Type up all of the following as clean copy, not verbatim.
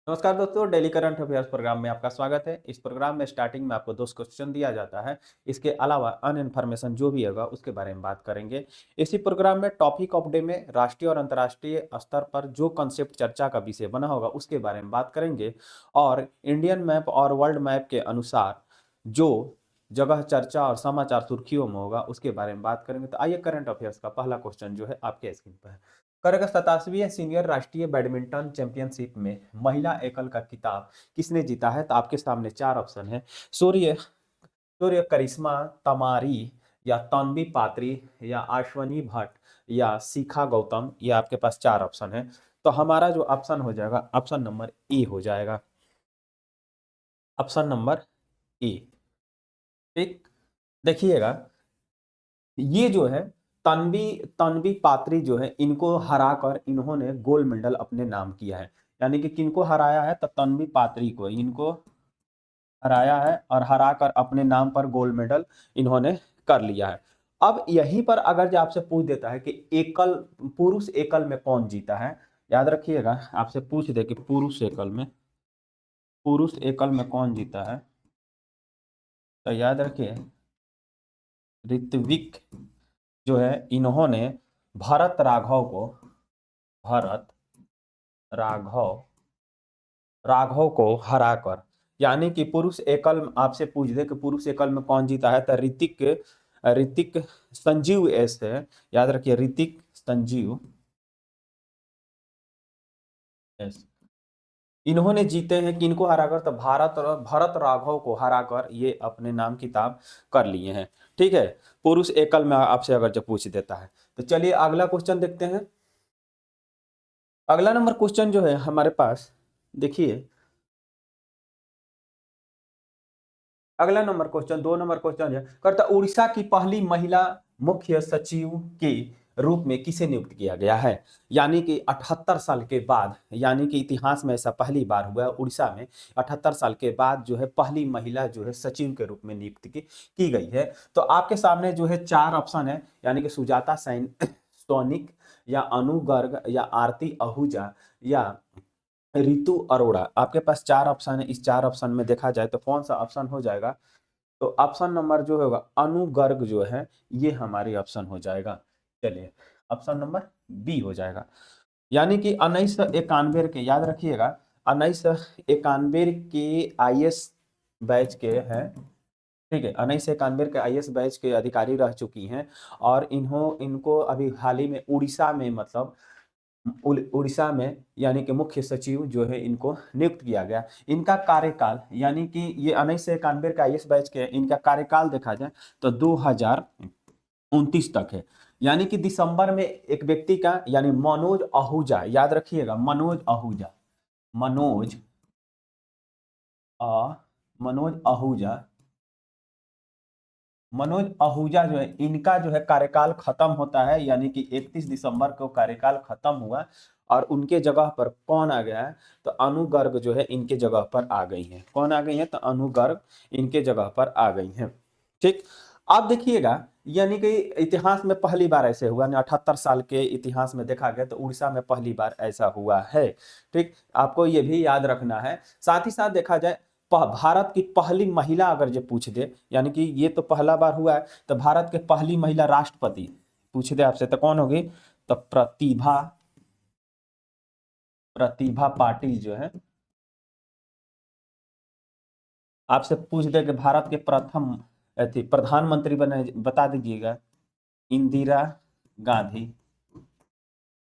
नमस्कार दोस्तों, daily current affairs programme में आपका स्वागत है। इस प्रोग्राम में स्टार्टिंग में आपको 2 क्वेश्चन दिया जाता है। इसके अलावा अन्य इन्फॉर्मेशन जो भी होगा उसके बारे में बात करेंगे। इसी प्रोग्राम में टॉपिक ऑफ डे में राष्ट्रीय और अंतर्राष्ट्रीय स्तर पर जो कॉन्सेप्ट चर्चा का विषय बना होगा उसके बारे में बात करेंगे और इंडियन मैप और वर्ल्ड मैप के अनुसार जो जगह चर्चा और समाचार सुर्खियों में होगा उसके बारे में बात करेंगे। तो आइए करंट अफेयर्स का पहला क्वेश्चन जो है आपके स्क्रीन पर है। करेगा 27वीं सीनियर राष्ट्रीय बैडमिंटन चैंपियनशिप में महिला एकल का खिताब किसने जीता है? तो आपके सामने 4 ऑप्शन है। सूर्य सूर्य करिश्मा तमारी या तन्वी पात्री या अश्वनी भट्ट या शिखा गौतम। ये आपके पास 4 ऑप्शन है। तो हमारा जो ऑप्शन हो जाएगा ऑप्शन नंबर ए हो जाएगा। Option number A. ठीक, देखिएगा, ये जो है तन्वी तन्वी पात्री जो है इनको हराकर इन्होंने गोल्ड मेडल अपने नाम किया है। यानी कि किनको हराया है? तो तन्वी पात्री को इनको हराया है और हराकर अपने नाम पर गोल्ड मेडल इन्होंने कर लिया है। अब यहीं पर अगर जो आपसे पूछ देता है कि एकल पुरुष एकल में कौन जीता है, याद रखिएगा, आपसे पूछ दे कि पुरुष एकल में कौन जीता है, तो याद रखिए ऋत्विक जो है इन्होंने भरत राघव राघव को हराकर, यानी कि पुरुष एकल आपसे पूछ दे कि पुरुष एकल में कौन जीता है, तो ऋतिक ऋतिक संजीव एस है। याद रखिए ऋतिक संजीव एस इन्होंने जीते हैं। किनको हराकर? तो भरत राघव को हराकर ये अपने नाम किताब कर लिए हैं। ठीक है, पुरुष एकल में आपसे अगर जब पूछ देता है तो चलिए अगला क्वेश्चन देखते हैं। अगला नंबर क्वेश्चन जो है हमारे पास, देखिए अगला नंबर क्वेश्चन 2 नंबर क्वेश्चन है, करता उड़ीसा की पहली महिला मुख्य सचिव के रूप में किसे नियुक्त किया गया है? यानी कि 78 साल के बाद, यानी कि इतिहास में ऐसा पहली बार हुआ है उड़ीसा में 78 साल के बाद जो है पहली महिला जो है सचिव के रूप में नियुक्त की गई है। तो आपके सामने जो है 4 ऑप्शन है, यानी कि सुजाता सैनिक या अनु गर्ग या आरती आहूजा या रितु अरोड़ा। आपके पास 4 ऑप्शन है। इस 4 ऑप्शन में देखा जाए तो कौन सा ऑप्शन हो जाएगा? तो ऑप्शन नंबर जो होगा अनुगर्ग जो है ये हमारी ऑप्शन हो जाएगा। चलिए ऑप्शन नंबर बी हो जाएगा। यानी कि 1991 के, याद रखिएगा 1991 के आईएएस बैच के हैं। ठीक है, 1991 के आईएएस बैच के अधिकारी रह चुकी हैं और इनको अभी हाल ही में उड़ीसा में, मतलब उड़ीसा में यानी कि मुख्य सचिव जो है इनको नियुक्त किया गया। इनका कार्यकाल, यानी कि ये 1991 का आईएएस बैच के, इनका कार्यकाल देखा जाए तो 2029 तक है। यानी कि दिसंबर में एक व्यक्ति का, यानी मनोज आहूजा, याद रखिएगा मनोज अ मनोज आहूजा मनोज आहूजा जो है इनका जो है कार्यकाल खत्म होता है, यानी कि 31 दिसंबर को कार्यकाल खत्म हुआ और उनके जगह पर कौन आ गया है? तो अनु गर्ग जो है इनके जगह पर आ गई हैं। कौन आ गई है? तो अनु गर्ग इनके जगह पर आ गई हैं। ठीक, आप देखिएगा, यानी कि इतिहास में पहली बार ऐसे हुआ, 78 साल के इतिहास में देखा गया तो उड़ीसा में पहली बार ऐसा हुआ है। ठीक, आपको ये भी याद रखना है। साथ ही साथ देखा जाए भारत की पहली महिला अगर जो पूछ दे, यानी कि ये तो पहला बार हुआ है, तो भारत के पहली महिला राष्ट्रपति पूछ दे आपसे तो कौन होगी? तो प्रतिभा पाटिल जो है। आपसे पूछ दे कि भारत के प्रथम प्रधानमंत्री बने, बता दीजिएगा। इंदिरा गांधी।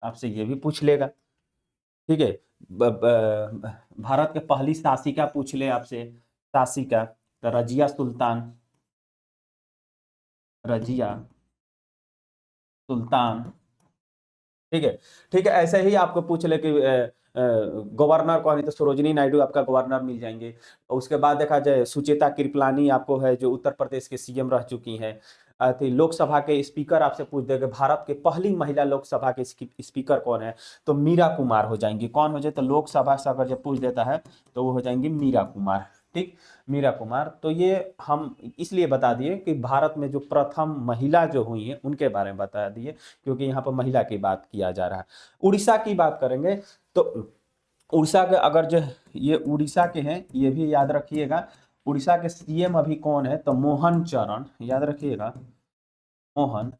आपसे ये भी पूछ लेगा। ठीक है, भारत के पहली शासिका पूछ ले आपसे, शासिका तो रजिया सुल्तान। ठीक है, ठीक है, ऐसे ही आपको पूछ ले कि गवर्नर कौन है, तो सरोजिनी नायडू आपका गवर्नर मिल जाएंगे। और उसके बाद देखा जाए सुचेता कृपलानी आपको है जो उत्तर प्रदेश के सीएम रह चुकी हैं। तो लोकसभा के स्पीकर आपसे पूछ देगा भारत के पहली महिला लोकसभा के स्पीकर कौन है, तो मीरा कुमार हो जाएंगी। कौन हो जाए? तो लोकसभा से अगर जब पूछ देता है तो वो हो जाएंगी मीरा कुमार। ठीक, मीरा कुमार। तो ये हम इसलिए बता दिए कि भारत में जो प्रथम महिला जो हुई है उनके बारे में बता दिए, क्योंकि यहाँ पर महिला की बात किया जा रहा है। उड़ीसा की बात करेंगे तो उड़ीसा के अगर जो ये उड़ीसा के हैं, ये भी याद रखिएगा। उड़ीसा के सीएम अभी कौन है, तो मोहन चरण, याद रखिएगा, मोहन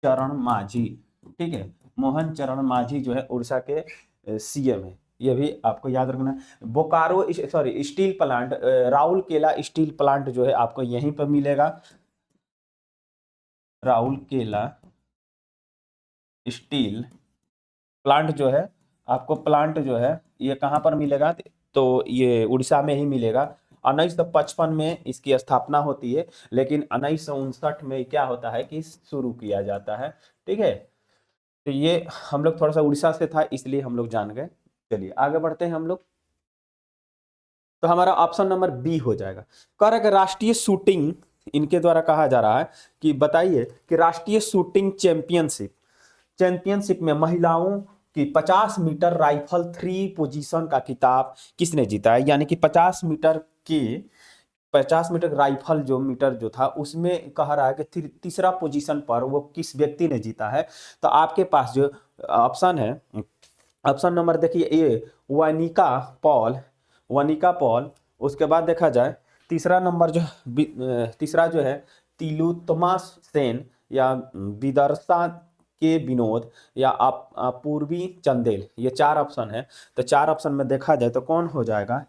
चरण मांझी। ठीक है, मोहन चरण मांझी जो है उड़ीसा के सीएम है, ये भी आपको याद रखना है। Bokaro sorry steel plant, Rourkela steel plant जो है आपको यहीं पर मिलेगा। राउरकेला स्टील प्लांट जो है आपको, प्लांट जो है ये कहाँ पर मिलेगा, तो ये उड़ीसा में ही मिलेगा। 1955 में इसकी स्थापना होती है, लेकिन 1959 में क्या होता है कि शुरू किया जाता है। ठीक है, तो ये हम लोग थोड़ा सा उड़ीसा से था इसलिए हम लोग जान गए। चलिए आगे बढ़ते हैं हम लोग। तो हमारा ऑप्शन नंबर बी हो जाएगा। कह रहा है कि राष्ट्रीय शूटिंग, इनके द्वारा कहा जा रहा है कि बताइए कि राष्ट्रीय शूटिंग चैंपियनशिप में महिलाओं की 50 मीटर राइफल 3 पोजीशन का खिताब किसने जीता है। यानी कि 50 मीटर राइफल जो मीटर जो था उसमें कह रहा है कि तीसरा पोजीशन पर वो किस व्यक्ति ने जीता है। तो आपके पास जो ऑप्शन है, ऑप्शन नंबर देखिए ए वनिका पॉल। उसके बाद देखा जाए तीसरा नंबर तीसरा जो है तिलोत्तमा सेन, या विदर्शा के विनोद, या पूर्वी चंदेल। ये 4 ऑप्शन है। तो 4 ऑप्शन में देखा जाए तो कौन हो जाएगा,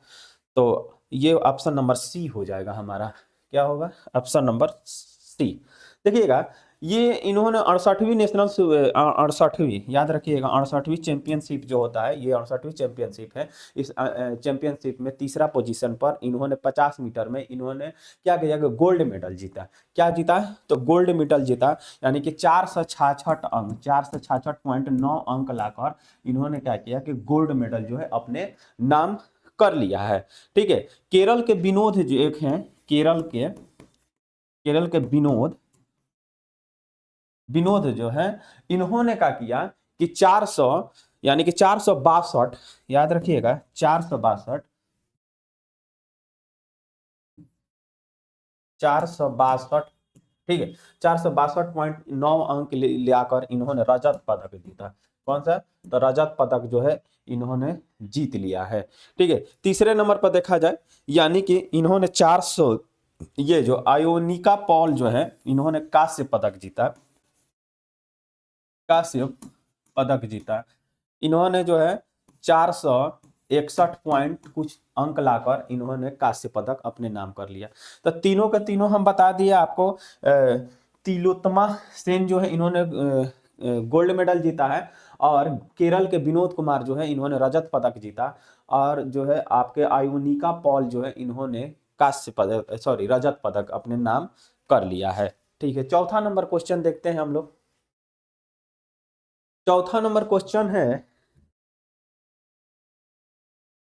तो ये ऑप्शन नंबर सी हो जाएगा हमारा। क्या होगा, ऑप्शन नंबर सी। देखिएगा ये इन्होंने 68वीं नेशनल 68वीं, याद रखिएगा 68वीं चैंपियनशिप जो होता है, ये 68वीं चैंपियनशिप है। इस चैंपियनशिप में तीसरा पोजीशन पर इन्होंने 50 मीटर में इन्होंने क्या किया कि गोल्ड मेडल जीता। क्या जीता, तो गोल्ड मेडल जीता। यानी कि 466.9 अंक लाकर इन्होंने क्या किया कि गोल्ड मेडल जो है अपने नाम कर लिया है। ठीक है, केरल के विनोद जो एक हैं, केरल के विनोद जो है, इन्होंने क्या किया कि 400, यानी कि 462, याद रखिएगा 462, 462, ठीक है, 462.9 अंक लाकर इन्होंने रजत पदक जीता। कौन सा, तो रजत पदक जो है इन्होंने जीत लिया है। ठीक है, तीसरे नंबर पर देखा जाए, यानी कि इन्होंने 400, ये जो आयोनिका पॉल जो है इन्होंने कांस्य पदक जीता, कांस्य पदक जीता। इन्होंने जो है 461 पॉइंट कुछ अंक लाकर इन्होंने कांस्य पदक अपने नाम कर लिया। तो तीनों के तीनों हम बता दिए आपको। तिलोत्तमा सेन जो है इन्होंने गोल्ड मेडल जीता है, और केरल के विनोद कुमार जो है इन्होंने रजत पदक जीता, और जो है आपके आयोनिका पॉल जो है इन्होंने कांस्य पदक सॉरी रजत पदक अपने नाम कर लिया है। ठीक है, चौथा नंबर क्वेश्चन देखते हैं हम लोग। चौथा नंबर क्वेश्चन है,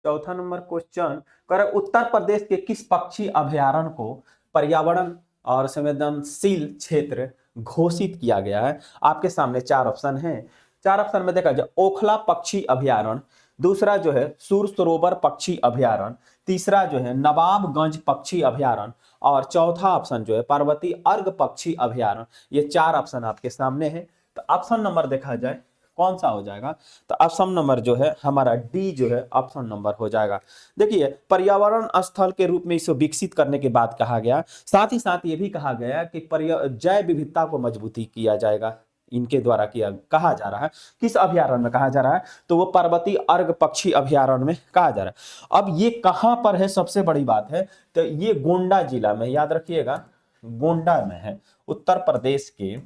चौथा नंबर क्वेश्चन कर उत्तर प्रदेश के किस पक्षी अभयारण्य को पर्यावरण और संवेदनशील क्षेत्र घोषित किया गया है। आपके सामने 4 ऑप्शन हैं। 4 ऑप्शन में देखा जाए ओखला पक्षी अभयारण्य, दूसरा जो है सुर सरोवर पक्षी अभयारण्य, तीसरा जो है नवाबगंज पक्षी अभयारण्य, और चौथा ऑप्शन जो है पार्वती अर्ग पक्षी अभयारण्य। ये 4 ऑप्शन आपके सामने है। तो ऑप्शन नंबर देखा जाए कौन सा हो जाएगा, तो ऑप्शन नंबर जो है हमारा डी जो है ऑप्शन नंबर हो जाएगा। देखिए पर्यावरण स्थल के रूप में इसे विकसित करने के बाद कहा गया, साथ ही साथ ये भी कहा गया कि जैव विविधता को मजबूती किया जाएगा, इनके द्वारा किया कहा जा रहा है। किस अभयारण्य में कहा जा रहा है, तो वो पार्वती अर्ग पक्षी अभयारण्य में कहा जा रहा है। अब ये कहां पर है, सबसे बड़ी बात है, तो ये गोंडा जिला में, याद रखिएगा गोंडा में है, उत्तर प्रदेश के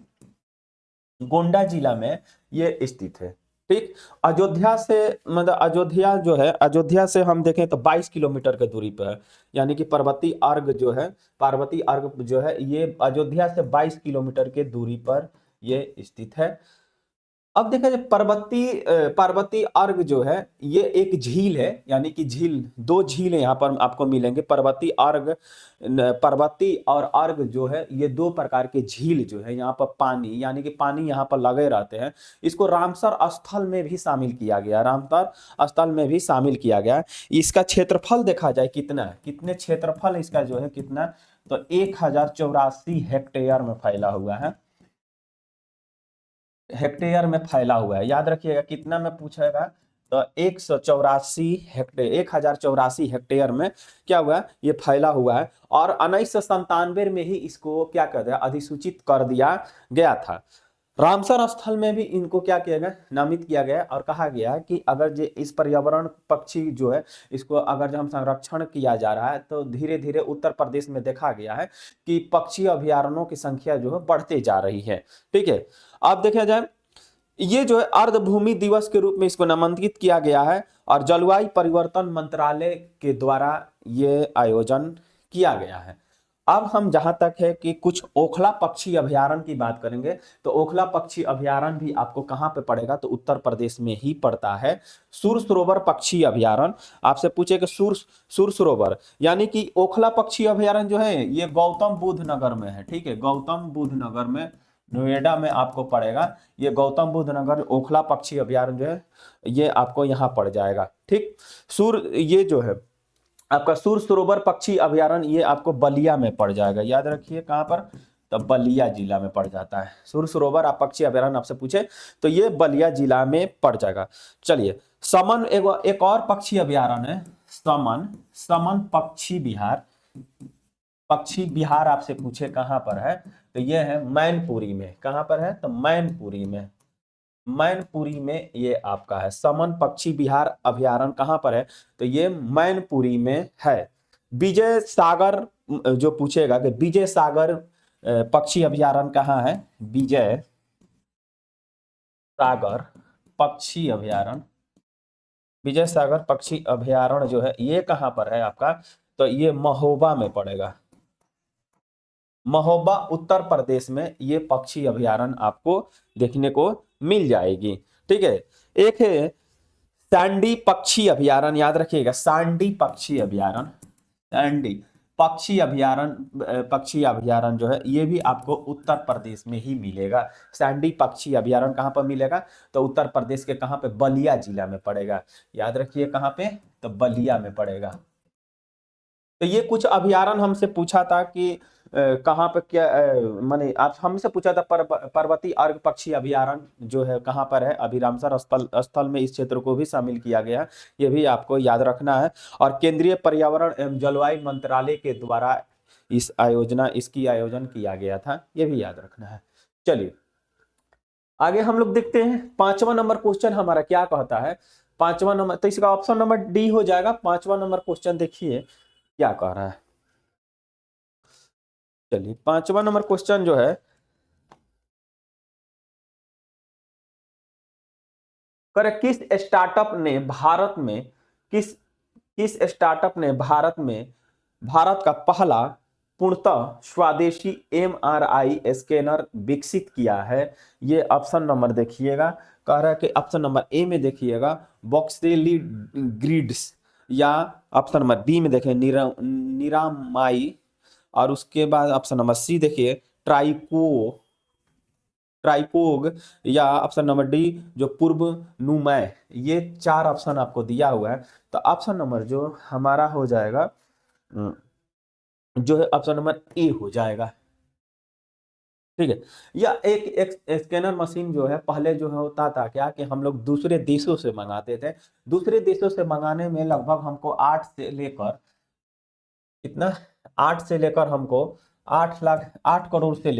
गोंडा जिला में ये स्थित है। ठीक, अयोध्या से मतलब अयोध्या जो है, अयोध्या से हम देखें तो 22 किलोमीटर की दूरी पर है। यानी कि पार्वती अर्ग जो है ये अयोध्या से 22 किलोमीटर के दूरी पर ये स्थित है। अब देखा जाए पार्वती अर्ग जो है ये एक झील है, यानी कि दो झील यहाँ पर आपको मिलेंगे। पार्वती और अर्ग जो है ये 2 प्रकार के झील जो है यहाँ पर पानी, यानी कि पानी यहाँ पर लगे रहते हैं। इसको रामसर स्थल में भी शामिल किया गया, रामसर स्थल में भी शामिल किया गया। इसका क्षेत्रफल देखा जाए कितने क्षेत्रफल इसका जो है कितना, तो 1084 हेक्टेयर में फैला हुआ है, हेक्टेयर में फैला हुआ है। याद रखिएगा कितना में पूछेगा, तो 1084 हेक्टेयर में क्या हुआ, ये फैला हुआ है। और 1997 में ही इसको क्या कहते हैं, अधिसूचित कर दिया गया था। रामसर स्थल में भी इनको क्या किया गया, नामित किया गया और कहा गया कि अगर जे इस पर्यावरण पक्षी जो है, इसको अगर हम संरक्षण किया जा रहा है तो धीरे धीरे उत्तर प्रदेश में देखा गया है कि पक्षी अभयारण्यों की संख्या जो है बढ़ते जा रही है। ठीक है, अब देखा जाए ये जो है अर्धभूमि दिवस के रूप में इसको नामांकित किया गया है और जलवायु परिवर्तन मंत्रालय के द्वारा ये आयोजन किया गया है। अब हम जहां तक है कि कुछ ओखला पक्षी अभयारण्य की बात करेंगे, तो ओखला पक्षी अभयारण्य भी आपको कहां पे पड़ेगा, तो उत्तर प्रदेश में ही पड़ता है। सुर सरोवर पक्षी अभयारण्य, आपसे पूछे कि सुर सरोवर यानी कि ओखला पक्षी अभयारण्य जो है ये गौतम बुद्ध नगर में है। ठीक है, गौतम बुद्ध नगर में, नोएडा में आपको पड़ेगा। ये गौतम बुद्ध नगर ओखला पक्षी अभयारण्य जो है ये आपको यहाँ पड़ जाएगा। ठीक, ये जो है आपका सुर सरोवर पक्षी अभयारण्य ये आपको बलिया में पड़ जाएगा। याद रखिए कहां पर, तो बलिया जिला में पड़ जाता है। सुर सरोवर आप पक्षी अभयारण्य आपसे पूछे तो ये बलिया जिला में पड़ जाएगा। चलिए, समन एक और पक्षी अभयारण्य है, समन पक्षी विहार आपसे पूछे कहां पर है, तो ये है मैनपुरी में। कहां पर है, तो मैनपुरी में ये आपका है। समन पक्षी विहार अभयारण्य कहां पर है, तो ये मैनपुरी में है। विजय सागर जो पूछेगा कि विजय सागर पक्षी अभयारण्य कहां है, विजय सागर पक्षी अभयारण्य जो है ये कहां पर है आपका, तो ये महोबा में पड़ेगा। महोबा उत्तर प्रदेश में ये पक्षी अभयारण्य आपको देखने को मिल जाएगी। ठीक है, एक है सांडी पक्षी अभयारण्य, याद रखिएगा सांडी पक्षी अभयारण्य जो है ये भी आपको उत्तर प्रदेश में ही मिलेगा। सांडी पक्षी अभयारण्य कहां पर मिलेगा, तो उत्तर प्रदेश के कहां पे, बलिया जिला में पड़ेगा। याद रखिए कहां पे, तो बलिया में पड़ेगा। तो ये कुछ अभयारण्य हमसे पूछा था कि कहाँ पे क्या माने आप हमसे पूछा था पर्वतीय अर्घ पक्षी अभयारण्य जो है कहाँ पर है, अभी रामसर स्थल में इस क्षेत्र को भी शामिल किया गया, ये भी आपको याद रखना है। और केंद्रीय पर्यावरण एवं जलवायु मंत्रालय के द्वारा इसकी आयोजन किया गया था, ये भी याद रखना है। चलिए आगे हम लोग देखते हैं 5वां नंबर क्वेश्चन हमारा क्या कहता है। 5वां नंबर, तो इसका ऑप्शन नंबर डी हो जाएगा। 5वां नंबर क्वेश्चन देखिए क्या कह रहा है। चलिए 5वां नंबर क्वेश्चन जो है, किस स्टार्टअप ने भारत का पहला पूर्णतः स्वदेशी एमआरआई स्कैनर विकसित किया है। ये ऑप्शन नंबर देखिएगा, कह रहा है कि ऑप्शन नंबर ए में देखिएगा बॉक्सेली ग्रिड्स, या ऑप्शन नंबर बी में देखें निरामाई, और उसके बाद ऑप्शन नंबर सी देखिए ट्राइकोग, या ऑप्शन नंबर डी जो पूर्व नुमय। ये 4 ऑप्शन आपको दिया हुआ है। तो ऑप्शन नंबर जो हमारा हो जाएगा जो है ऑप्शन नंबर ए हो जाएगा। ठीक है, या एक स्कैनर मशीन जो है पहले जो होता था क्या कि हम लोग दूसरे देशों से मंगाते थे। दूसरे देशों से मंगाने में लगभग हमको 8 से लेकर कितना 8 से लेकर हमको 8 करोड़ से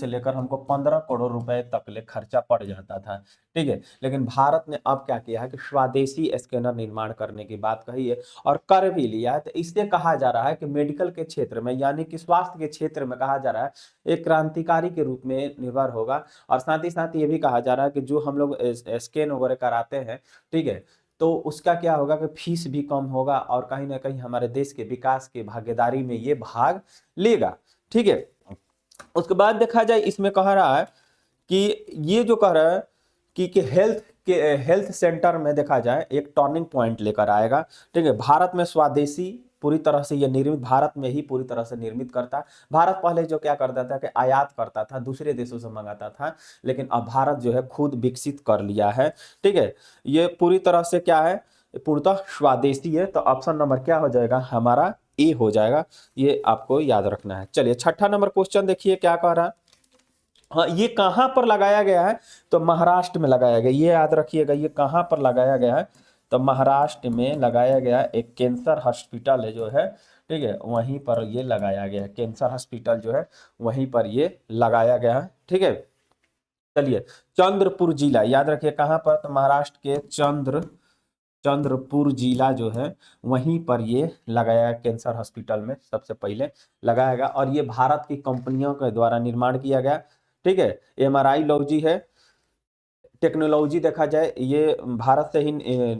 लेकर हमको 15 करोड़ रुपए तक ले खर्चा पड़ जाता था। ठीक है, लेकिन भारत ने अब क्या किया है कि स्वदेशी स्कैनर निर्माण करने की बात कही है और कर भी लिया है। तो इससे कहा जा रहा है कि मेडिकल के क्षेत्र में यानी कि स्वास्थ्य के क्षेत्र में कहा जा रहा है एक क्रांतिकारी के रूप में निर्भर होगा। और साथ ही साथ ये भी कहा जा रहा है कि जो हम लोग स्कैन वगैरह कराते हैं, ठीक है, तो उसका क्या होगा कि फीस भी कम होगा और कहीं ना कहीं हमारे देश के विकास की भागीदारी में ये भाग लेगा। ठीक है, उसके बाद देखा जाए इसमें कह रहा है कि ये जो कह रहा है कि हेल्थ सेंटर में देखा जाए एक टर्निंग पॉइंट लेकर आएगा। ठीक है, भारत में स्वदेशी पूरी तरह से ये निर्मित भारत में ही पूरी तरह से निर्मित करता। भारत पहले जो क्या करता था कि आयात करता था, दूसरे देशों से मंगाता था, लेकिन अब भारत जो है खुद विकसित कर लिया है। ठीक है, ये पूरी तरह से क्या है, पूर्णतः स्वदेशी है। तो ऑप्शन नंबर क्या हो जाएगा हमारा, ए हो जाएगा। ये आपको याद रखना है। चलिए 6ठा नंबर क्वेश्चन देखिए क्या कह रहा है। हाँ, ये कहाँ पर लगाया गया है? तो महाराष्ट्र में लगाया गया, ये याद रखिएगा। ये कहाँ पर लगाया गया है? तो महाराष्ट्र में लगाया गया एक कैंसर हॉस्पिटल है जो है, ठीक है, वहीं पर ये लगाया गया है। कैंसर हॉस्पिटल जो है वहीं पर ये लगाया गया है, ठीक है। चलिए, चंद्रपुर जिला याद रखिए कहाँ पर? तो महाराष्ट्र के चंद्रपुर जिला जो है वहीं पर ये लगाया, कैंसर हॉस्पिटल में सबसे पहले लगाया गया। और ये भारत की कंपनियों के द्वारा निर्माण किया गया, ठीक है। एमआरआई लॉजी है, टेक्नोलॉजी देखा जाए ये भारत से ही,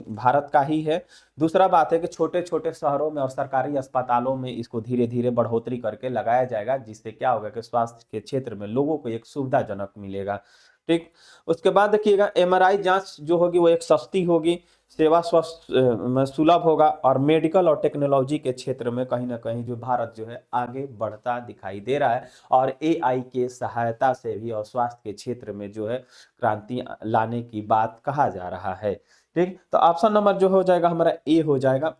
भारत का ही है। दूसरा बात है कि छोटे छोटे शहरों में और सरकारी अस्पतालों में इसको धीरे धीरे बढ़ोतरी करके लगाया जाएगा, जिससे क्या होगा कि स्वास्थ्य के क्षेत्र में लोगों को एक सुविधाजनक मिलेगा, ठीक। उसके बाद देखिएगा एमआरआई जांच जो होगी वो एक सस्ती होगी, सेवा सुलभ होगा, और मेडिकल और टेक्नोलॉजी के क्षेत्र में कहीं ना कहीं जो भारत जो है आगे बढ़ता दिखाई दे रहा है। और एआई के सहायता से भी और स्वास्थ्य के क्षेत्र में जो है क्रांति लाने की बात कहा जा रहा है, ठीक। तो ऑप्शन नंबर जो हो जाएगा हमारा ए हो जाएगा।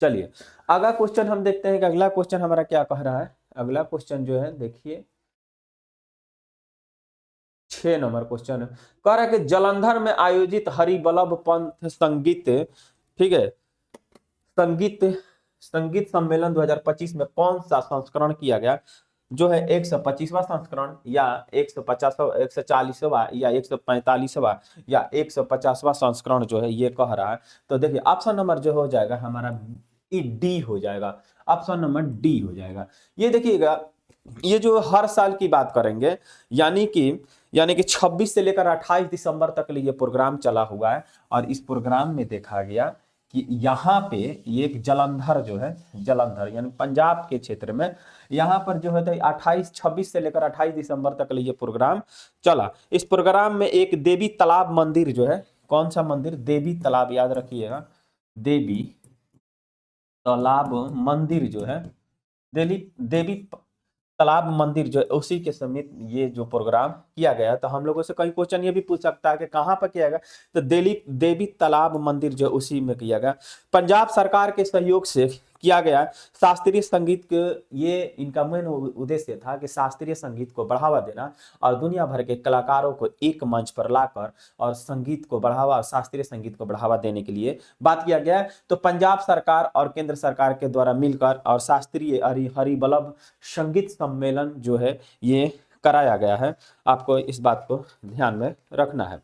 चलिए, अगला क्वेश्चन हम देखते हैं कि अगला क्वेश्चन हमारा क्या कह रहा है। अगला क्वेश्चन जो है देखिए 6 नंबर क्वेश्चन है। कह रहा है कि जलंधर में आयोजित हरिवल्लभ पंत संगीत, ठीक है, संगीत संगीत सम्मेलन 2025 में कौन सा संस्करण किया गया? जो है 125वां संस्करण, या 150वां, 140वां, या 145वां, या 150वां संस्करण जो है ये कह रहा है। तो देखिए ऑप्शन नंबर जो हो जाएगा हमारा डी हो जाएगा। ऑप्शन नंबर डी हो जाएगा। ये देखिएगा, ये जो हर साल की बात करेंगे, यानी कि 26 से लेकर 28 दिसंबर तक लिए प्रोग्राम चला हुआ है। और इस प्रोग्राम में देखा गया कि यहाँ पे ये एक जलंधर जो है, जलंधर यानी पंजाब के क्षेत्र में, यहाँ पर जो है तो 26 से लेकर 28 दिसंबर तक लिए प्रोग्राम चला। इस प्रोग्राम में एक देवी तालाब मंदिर जो है, कौन सा मंदिर? देवी तालाब, याद रखिएगा, देवी तालाब मंदिर जो है, देवी तालाब मंदिर जो है उसी के समीप ये जो प्रोग्राम किया गया। तो हम लोगों से कई क्वेश्चन ये भी पूछ सकता है कि कहाँ पर किया गया, तो देवी तालाब मंदिर जो उसी में किया गया। पंजाब सरकार के सहयोग से किया गया शास्त्रीय संगीत के, ये इनका मेन उद्देश्य था कि शास्त्रीय संगीत को बढ़ावा देना और दुनिया भर के कलाकारों को एक मंच पर लाकर और संगीत को बढ़ावा, शास्त्रीय संगीत को बढ़ावा देने के लिए बात किया गया। तो पंजाब सरकार और केंद्र सरकार के द्वारा मिलकर और शास्त्रीय हरिवल्लभ संगीत सम्मेलन जो है ये कराया गया है। आपको इस बात को ध्यान में रखना है।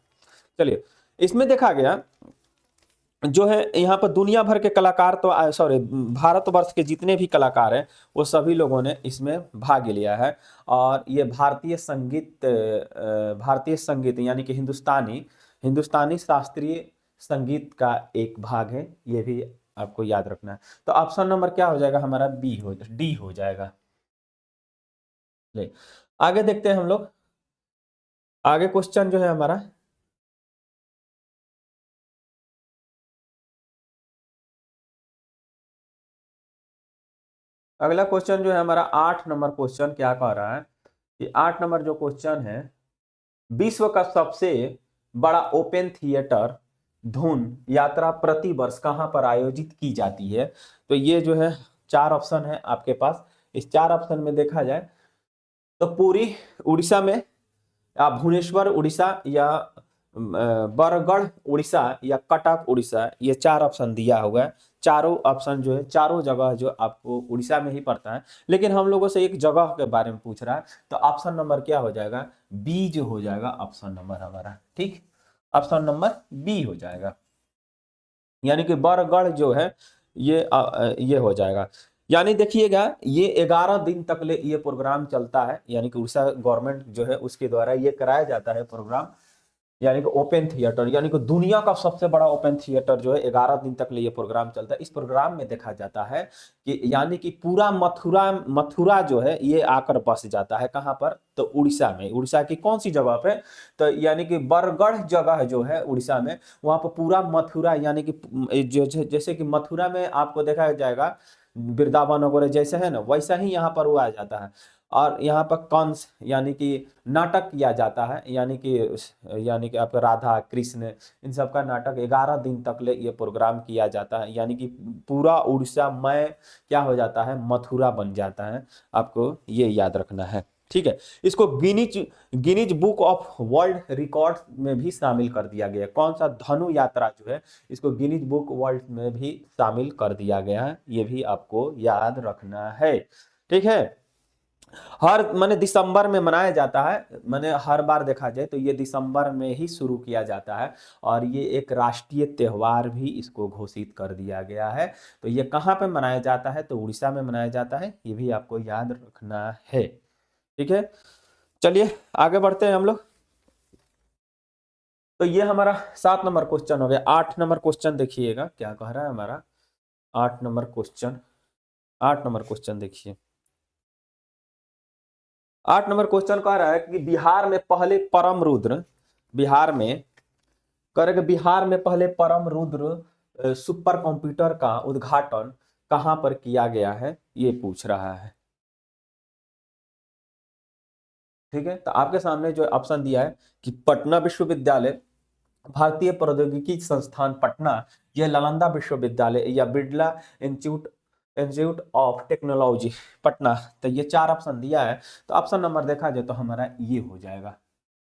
चलिए, इसमें देखा गया जो है यहाँ पर दुनिया भर के कलाकार, तो सॉरी, भारतवर्ष के जितने भी कलाकार हैं वो सभी लोगों ने इसमें भाग लिया है। और ये भारतीय संगीत यानी कि हिंदुस्तानी शास्त्रीय संगीत का एक भाग है, ये भी आपको याद रखना है। तो ऑप्शन नंबर क्या हो जाएगा हमारा? डी हो जाएगा। ले आगे देखते हैं हम लोग। आगे क्वेश्चन जो है हमारा, अगला क्वेश्चन जो है हमारा 8 नंबर क्वेश्चन क्या कह रहा है कि 8 नंबर जो क्वेश्चन है, विश्व का सबसे बड़ा ओपन थिएटर धुन यात्रा प्रति वर्ष कहां पर आयोजित की जाती है? तो ये जो है 4 ऑप्शन है आपके पास। इस 4 ऑप्शन में देखा जाए तो पूरी उड़ीसा में, या भुवनेश्वर उड़ीसा, या बरगढ़ उड़ीसा, या कटक उड़ीसा, ये 4 ऑप्शन दिया हुआ है। चारों ऑप्शन जो है, चारों जगह जो आपको उड़ीसा में ही पड़ता है, लेकिन हम लोगों से एक जगह के बारे में पूछ रहा है। तो ऑप्शन नंबर क्या हो जाएगा? बी जो हो जाएगा ऑप्शन नंबर हमारा, ठीक। ऑप्शन नंबर बी हो जाएगा, यानी कि बरगढ़ जो है ये हो जाएगा। यानी देखिएगा, ये 11 दिन तक ले ये प्रोग्राम चलता है, यानी कि उड़ीसा गवर्नमेंट जो है उसके द्वारा ये कराया जाता है प्रोग्राम, यानी कि ओपन थिएटर, यानी कि दुनिया का सबसे बड़ा ओपन थिएटर जो है 11 दिन तक ले ये प्रोग्राम चलता है। इस प्रोग्राम में देखा जाता है कि यानी कि पूरा मथुरा जो है ये आकर बस जाता है। कहाँ पर? तो उड़ीसा में। उड़ीसा की कौन सी जगह पे? तो यानी कि बरगढ़ जगह जो है उड़ीसा में, वहां पर पूरा मथुरा, यानी कि जैसे कि मथुरा में आपको देखा जाएगा वृंदावन वगैरह जैसे है ना, वैसा ही यहाँ पर वो आ जाता है। और यहाँ पर कंस यानी कि नाटक किया जाता है, यानी कि आपका राधा कृष्ण इन सब का नाटक 11 दिन तक ले ये प्रोग्राम किया जाता है। यानी कि पूरा उड़ीसा में क्या हो जाता है? मथुरा बन जाता है। आपको ये याद रखना है। ठीक है। इसको Guinness Guinness book of world record में भी शामिल कर दिया गया। कौन सा? धनु यात्रा जो है, इसको गिनीज बुक वर्ल्ड में भी शामिल कर दिया गया है। ये भी आपको याद रखना है, ठीक है। हर माने दिसंबर में मनाया जाता है, माने हर बार देखा जाए तो ये दिसंबर में ही शुरू किया जाता है, और ये एक राष्ट्रीय त्योहार भी इसको घोषित कर दिया गया है। तो ये कहाँ पे मनाया जाता है? तो उड़ीसा में मनाया जाता है, ये भी आपको याद रखना है, ठीक है। चलिए आगे बढ़ते हैं हम लोग। तो ये हमारा 7 नंबर क्वेश्चन हो गया। 8 नंबर क्वेश्चन देखिएगा क्या कह रहा है हमारा। 8 नंबर क्वेश्चन, 8 नंबर क्वेश्चन देखिए। 8 नंबर क्वेश्चन कह रहा है कि बिहार में पहले परम रुद्र, बिहार में करेंगे, बिहार में पहले परम रुद्र सुपर कंप्यूटर का उद्घाटन कहां पर किया गया है, ये पूछ रहा है, ठीक है। तो आपके सामने जो ऑप्शन दिया है कि पटना विश्वविद्यालय, भारतीय प्रौद्योगिकी संस्थान पटना, यह नालंदा विश्वविद्यालय, या Birla institute institute of technology Patna. तो ये 4 ऑप्शन दिया है। तो ऑप्शन नंबर देखा जाए तो हमारा ये हो जाएगा,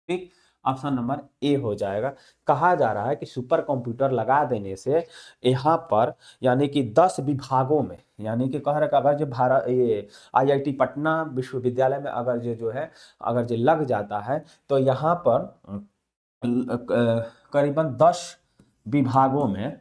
ठीक। ऑप्शन नंबर ए हो जाएगा। कहा जा रहा है कि सुपर कंप्यूटर लगा देने से यहाँ पर यानी कि 10 विभागों में, यानी कि कह रहा है कि अगर जो भारत ये आईआईटी पटना विश्वविद्यालय में अगर जो है अगर जो लग जाता है तो यहाँ पर करीबन 10 विभागों में,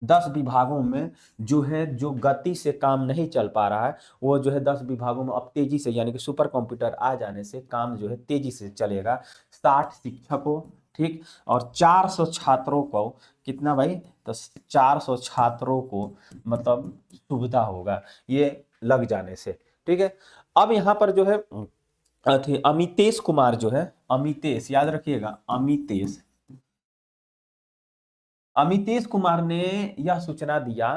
10 विभागों में जो है जो गति से काम नहीं चल पा रहा है, वो जो है 10 विभागों में अब तेजी से, यानी कि सुपर कंप्यूटर आ जाने से काम जो है तेजी से चलेगा। 60 शिक्षकों, ठीक, और 400 छात्रों को, कितना भाई? तो 400 छात्रों को मतलब सुविधा होगा ये लग जाने से, ठीक है। अब यहाँ पर जो है थे अमितेश कुमार जो है, अमितेश याद रखिएगा, अमितेश, अमितेश कुमार ने यह सूचना दिया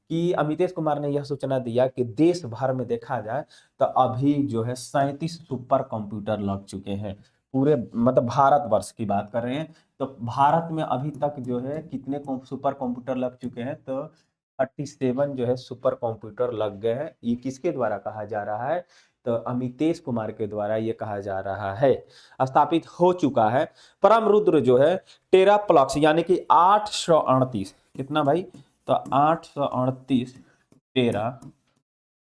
कि अमितेश कुमार ने यह सूचना दिया कि देश भर में देखा जाए तो अभी जो है 37 सुपर कंप्यूटर लग चुके हैं पूरे, मतलब भारतवर्ष की बात कर रहे हैं। तो भारत में अभी तक जो है कितने सुपर कंप्यूटर लग चुके हैं? तो 37 जो है सुपर कंप्यूटर लग गए हैं। ये किसके द्वारा कहा जा रहा है? तो अमितेश कुमार के द्वारा ये कहा जा रहा है, स्थापित हो चुका है। परम रुद्र जो है टेराप्लक्स यानी कि 838, कितना भाई? तो 838 टेरा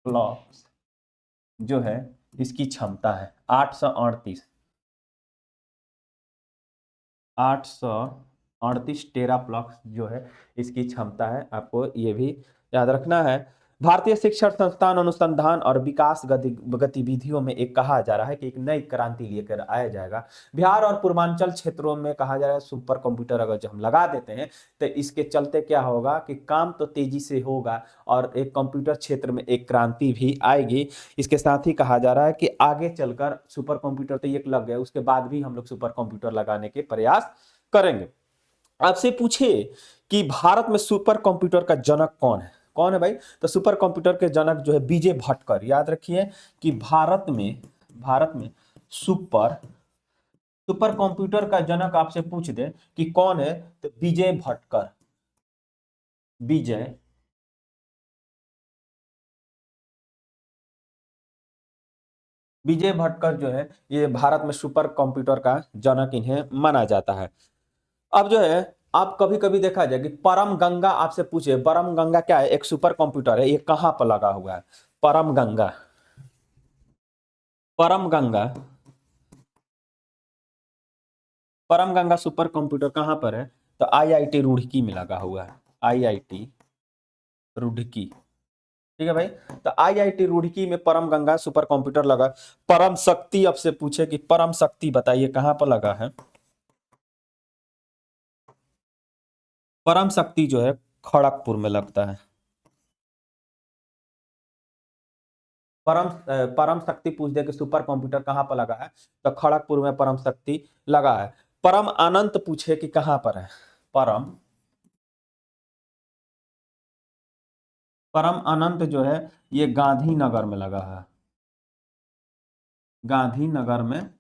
प्लक्स जो है इसकी क्षमता है। 838 टेरा प्लक्स जो है इसकी क्षमता है, आपको ये भी याद रखना है। भारतीय शिक्षण संस्थान अनुसंधान और विकास गतिविधियों में एक कहा जा रहा है कि एक नई क्रांति लेकर आया जाएगा। बिहार और पूर्वांचल क्षेत्रों में कहा जा रहा है सुपर कंप्यूटर अगर जो हम लगा देते हैं तो इसके चलते क्या होगा कि काम तो तेजी से होगा और एक कंप्यूटर क्षेत्र में एक क्रांति भी आएगी। इसके साथ ही कहा जा रहा है कि आगे चलकर सुपर कंप्यूटर तो एक लग गया, उसके बाद भी हम लोग सुपर कंप्यूटर लगाने के प्रयास करेंगे। आपसे पूछे कि भारत में सुपर कंप्यूटर का जनक कौन है? कौन है भाई? तो सुपर कंप्यूटर के जनक जो है विजय भटकर। याद रखिए कि भारत में सुपर सुपर कंप्यूटर का जनक आपसे पूछ दे कि कौन है, तो विजय भटकर, विजय विजय भटकर जो है ये भारत में सुपर कंप्यूटर का जनक इन्हें माना जाता है। अब जो है आप कभी कभी देखा जाए कि परम गंगा आपसे पूछे, परम गंगा क्या है? एक सुपर कंप्यूटर है, ये कहां पर लगा हुआ है? परम गंगा, परम गंगा, परम गंगा सुपर कंप्यूटर कहां पर है? तो आईआईटी रुड़की में लगा हुआ है, आईआईटी रुड़की, ठीक है भाई। तो आईआईटी रुड़की में परम गंगा सुपर कंप्यूटर लगा। परम शक्ति आपसे पूछे कि परम शक्ति बताइए कहां पर लगा है? परम शक्ति जो है खड़गपुर में लगता है। परम शक्ति पूछ दे कि सुपर कंप्यूटर कहां पर लगा है, तो खड़गपुर में परम शक्ति लगा है। परम अनंत पूछे कि कहां पर है? परम परम अनंत जो है ये गांधीनगर में लगा है, गांधीनगर में,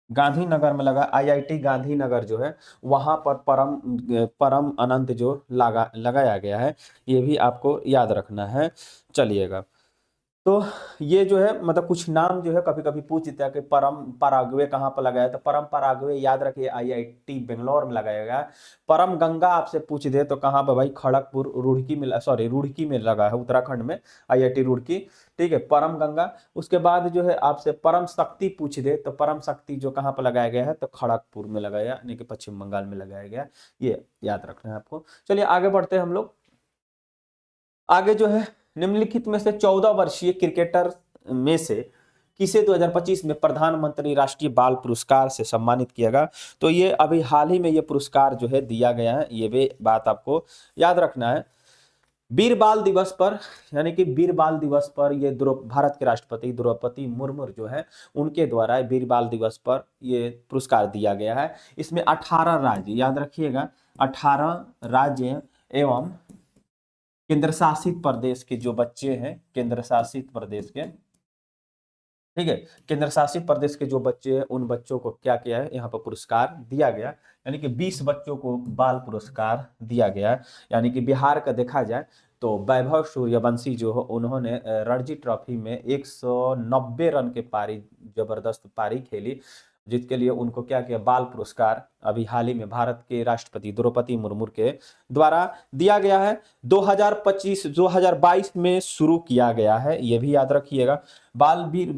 गांधीनगर में लगा। आईआईटी गांधीनगर जो है वहां पर परम परम अनंत जो लगाया गया है, ये भी आपको याद रखना है। चलिएगा तो ये जो है मतलब कुछ नाम जो है कभी कभी पूछ देता है कि परम पराग्वे कहाँ पर लगाया, तो परम पराग्वे याद रखिए आईआईटी बेंगलोर में लगाया गया है। परम गंगा आपसे पूछ दे तो कहाँ पर भाई, खड़गपुर रुड़की में, सॉरी रुड़की में लगा है, उत्तराखंड में, आईआईटी रुड़की। ठीक है, परम गंगा। उसके बाद जो है आपसे परम शक्ति पूछ दे तो परम शक्ति जो कहाँ पर लगाया गया है, तो खड़गपुर में लगाया, यानी कि पश्चिम बंगाल में लगाया गया। ये याद रखना है आपको। चलिए आगे बढ़ते हैं हम लोग। आगे जो है, निम्नलिखित में से 14 वर्षीय क्रिकेटर में से किसे 2025 में प्रधानमंत्री राष्ट्रीय बाल पुरस्कार से सम्मानित किया गया। तो ये अभी हाल ही में ये पुरस्कार जो है दिया गया है, ये भी बात आपको याद रखना है। वीर बाल दिवस पर, यानी कि वीर बाल दिवस पर ये भारत के राष्ट्रपति द्रौपदी मुर्मू जो है, उनके द्वारा वीर बाल दिवस पर ये पुरस्कार दिया गया है। इसमें 18 राज्य, याद रखिएगा, 18 राज्य एवं केंद्र शासित प्रदेश के जो बच्चे हैं, केंद्र शासित प्रदेश के, ठीक है, केंद्र शासित प्रदेश के जो बच्चे हैं, उन बच्चों को क्या किया है, यहाँ पर पुरस्कार दिया गया। यानी कि 20 बच्चों को बाल पुरस्कार दिया गया। यानी कि बिहार का देखा जाए तो वैभव सूर्यवंशी जो हो, उन्होंने रणजी ट्रॉफी में 190 रन के पारी, जबरदस्त पारी खेली, जिसके लिए उनको क्या किया, बाल पुरस्कार अभी हाल ही में भारत के राष्ट्रपति द्रौपदी मुर्मू के द्वारा दिया गया है। 2022 में शुरू किया गया है, ये भी याद रखिएगा। बाल वीर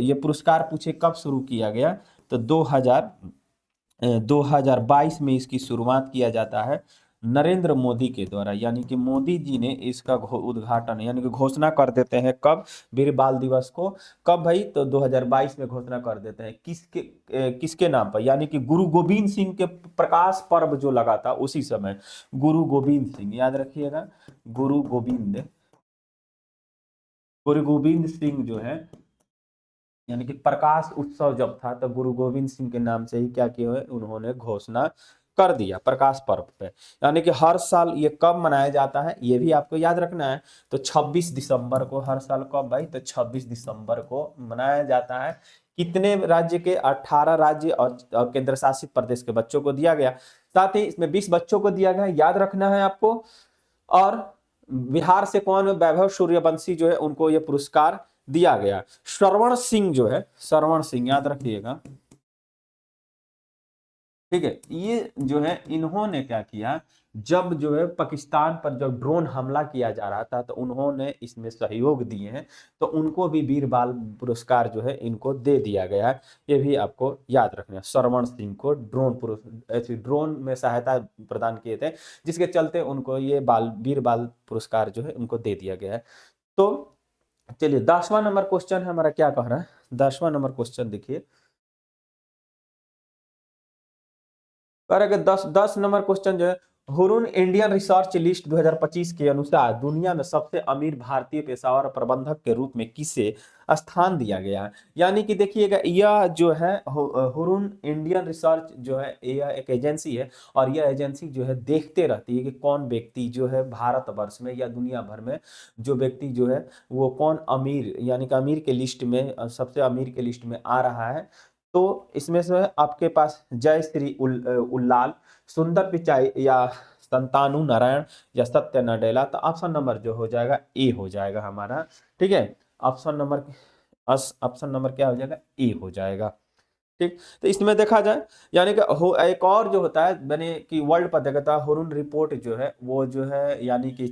ये पुरस्कार पूछे कब शुरू किया गया, तो 2022 में इसकी शुरुआत किया जाता है नरेंद्र मोदी के द्वारा। यानी कि मोदी जी ने इसका उद्घाटन, यानी कि घोषणा कर देते हैं कब, वीर बाल दिवस को, कब भाई, तो 2022 में घोषणा कर देते हैं। किसके नाम पर, यानी कि गुरु गोविंद सिंह के प्रकाश पर्व जो लगा था उसी समय, गुरु गोविंद सिंह, याद रखिएगा, गुरु गोविंद गुरु गोविंद सिंह जो है, यानी कि प्रकाश उत्सव जब था तो गुरु गोविंद सिंह के नाम से ही क्या किया है, उन्होंने घोषणा कर दिया प्रकाश पर्व पे। यानी कि हर साल ये कब मनाया जाता है, ये भी आपको याद रखना है। तो 26 दिसंबर को, हर साल कब भाई, तो 26 दिसंबर को मनाया जाता है। कितने राज्य के, 18 राज्य और केंद्र शासित प्रदेश के बच्चों को दिया गया। साथ ही इसमें 20 बच्चों को दिया गया, याद रखना है आपको। और बिहार से कौन, वैभव सूर्यवंशी जो है, उनको यह पुरस्कार दिया गया। श्रवण सिंह जो है, श्रवण सिंह याद रखिएगा, ठीक है, ये जो है इन्होंने क्या किया, जब जो है पाकिस्तान पर जब ड्रोन हमला किया जा रहा था तो उन्होंने इसमें सहयोग दिए हैं, तो उनको भी वीर बाल पुरस्कार जो है इनको दे दिया गया है। ये भी आपको याद रखना है। श्रवण सिंह को ड्रोन में सहायता प्रदान किए थे, जिसके चलते उनको ये वीर बाल पुरस्कार जो है उनको दे दिया गया है। तो चलिए 10वां नंबर क्वेश्चन है हमारा, क्या कह रहा है, 10वां नंबर क्वेश्चन देखिए। कह रहा है कि 10 नंबर क्वेश्चन जो है, हुरून इंडियन रिसर्च लिस्ट 2025 के अनुसार दुनिया में सबसे अमीर भारतीय पेशेवर प्रबंधक के रूप में किसे स्थान दिया गया है। यानी कि देखिएगा, यह जो है हुरून इंडियन रिसर्च जो है, यह एक एजेंसी है, और यह एजेंसी जो है देखते रहती है कि कौन व्यक्ति जो है भारतवर्ष में या दुनिया भर में जो व्यक्ति जो है वो कौन अमीर, यानी कि अमीर के लिस्ट में, सबसे अमीर के लिस्ट में आ रहा है। तो इसमें से आपके पास जय श्री उल्लाल, सुंदर पिचाई, या संतानु नारायण, या सत्य नडेला। तो ऑप्शन नंबर जो हो जाएगा ए हो जाएगा हमारा। ठीक है, ऑप्शन नंबर, ऑप्शन नंबर क्या हो जाएगा, ए हो जाएगा। ठीक, तो इसमें देखा जाए, यानी कि एक और जो होता है, मैंने कि वर्ल्ड पर देखा था, हुरून रिपोर्ट जो है वो जो है, यानी कि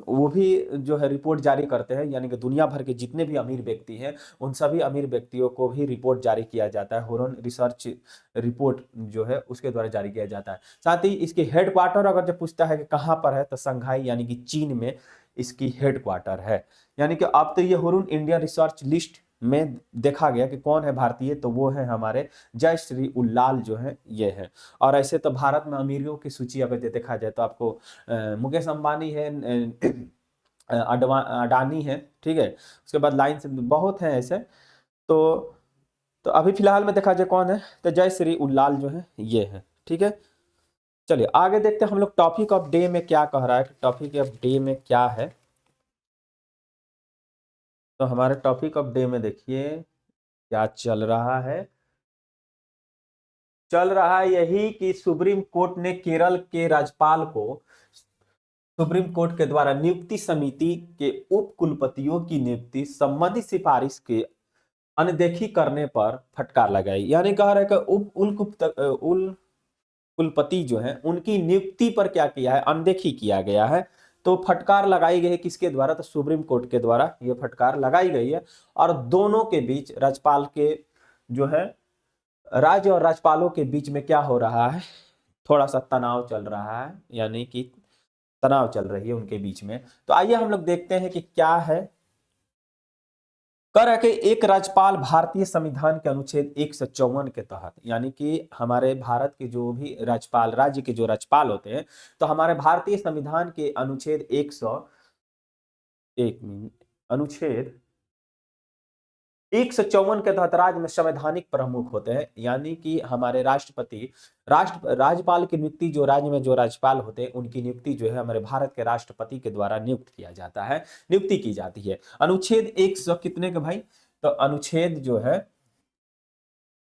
वो भी जो है रिपोर्ट जारी करते हैं, यानी कि दुनिया भर के जितने भी अमीर व्यक्ति हैं उन सभी अमीर व्यक्तियों को भी रिपोर्ट जारी किया जाता है। हुरून रिसर्च रिपोर्ट जो है उसके द्वारा जारी किया जाता है। साथ ही इसके हेडक्वार्टर अगर जो पूछता है कि कहाँ पर है, तो संघाई यानी कि चीन में इसकी हेडक्वार्टर है। यानी कि अब तो ये हुरून इंडिया रिसर्च लिस्ट में देखा गया कि कौन है भारतीय, तो वो है हमारे जय श्री उल्लाल जो है, ये है। और ऐसे तो भारत में अमीरों की सूची अगर देखा जाए तो आपको मुकेश अंबानी है, अडानी है, ठीक है, उसके बाद लाइन से बहुत हैं ऐसे। तो अभी फिलहाल में देखा जाए कौन है, तो जय श्री उल्लाल जो है ये है। ठीक है, चलिए आगे देखते हैं हम लोग टॉपिक ऑफ डे में क्या कह रहा है, टॉपिक ऑफ डे में क्या है। तो हमारे टॉपिक ऑफ डे में देखिए क्या चल रहा है। चल रहा है यही कि सुप्रीम कोर्ट ने केरल के राज्यपाल को सुप्रीम कोर्ट के द्वारा नियुक्ति समिति के उप कुलपतियों की नियुक्ति संबंधित सिफारिश के अनदेखी करने पर फटकार लगाई। यानी कह रहे हैं कि उल कुलपति जो है उनकी नियुक्ति पर क्या किया है, अनदेखी किया गया है। तो फटकार लगाई गई है किसके द्वारा, तो सुप्रीम कोर्ट के द्वारा यह फटकार लगाई गई है। और दोनों के बीच राज्यपाल के जो है, राज्य और राज्यपालों के बीच में क्या हो रहा है, थोड़ा सा तनाव चल रहा है, यानी कि तनाव चल रही है उनके बीच में। तो आइए हम लोग देखते हैं कि क्या है। कर है कि एक राज्यपाल भारतीय संविधान के अनुच्छेद 154 के तहत, यानी कि हमारे भारत के जो भी राज्यपाल, राज्य के जो राज्यपाल होते हैं, तो हमारे भारतीय संविधान के अनुच्छेद 154 के तहत राज्य में संवैधानिक प्रमुख होते हैं। यानी कि हमारे राज्यपाल की नियुक्ति, जो राज्य में जो राज्यपाल होते हैं उनकी नियुक्ति जो है हमारे भारत के राष्ट्रपति के द्वारा नियुक्त किया जाता है, नियुक्ति की जाती है। अनुच्छेद 100 कितने के भाई, तो अनुच्छेद जो है,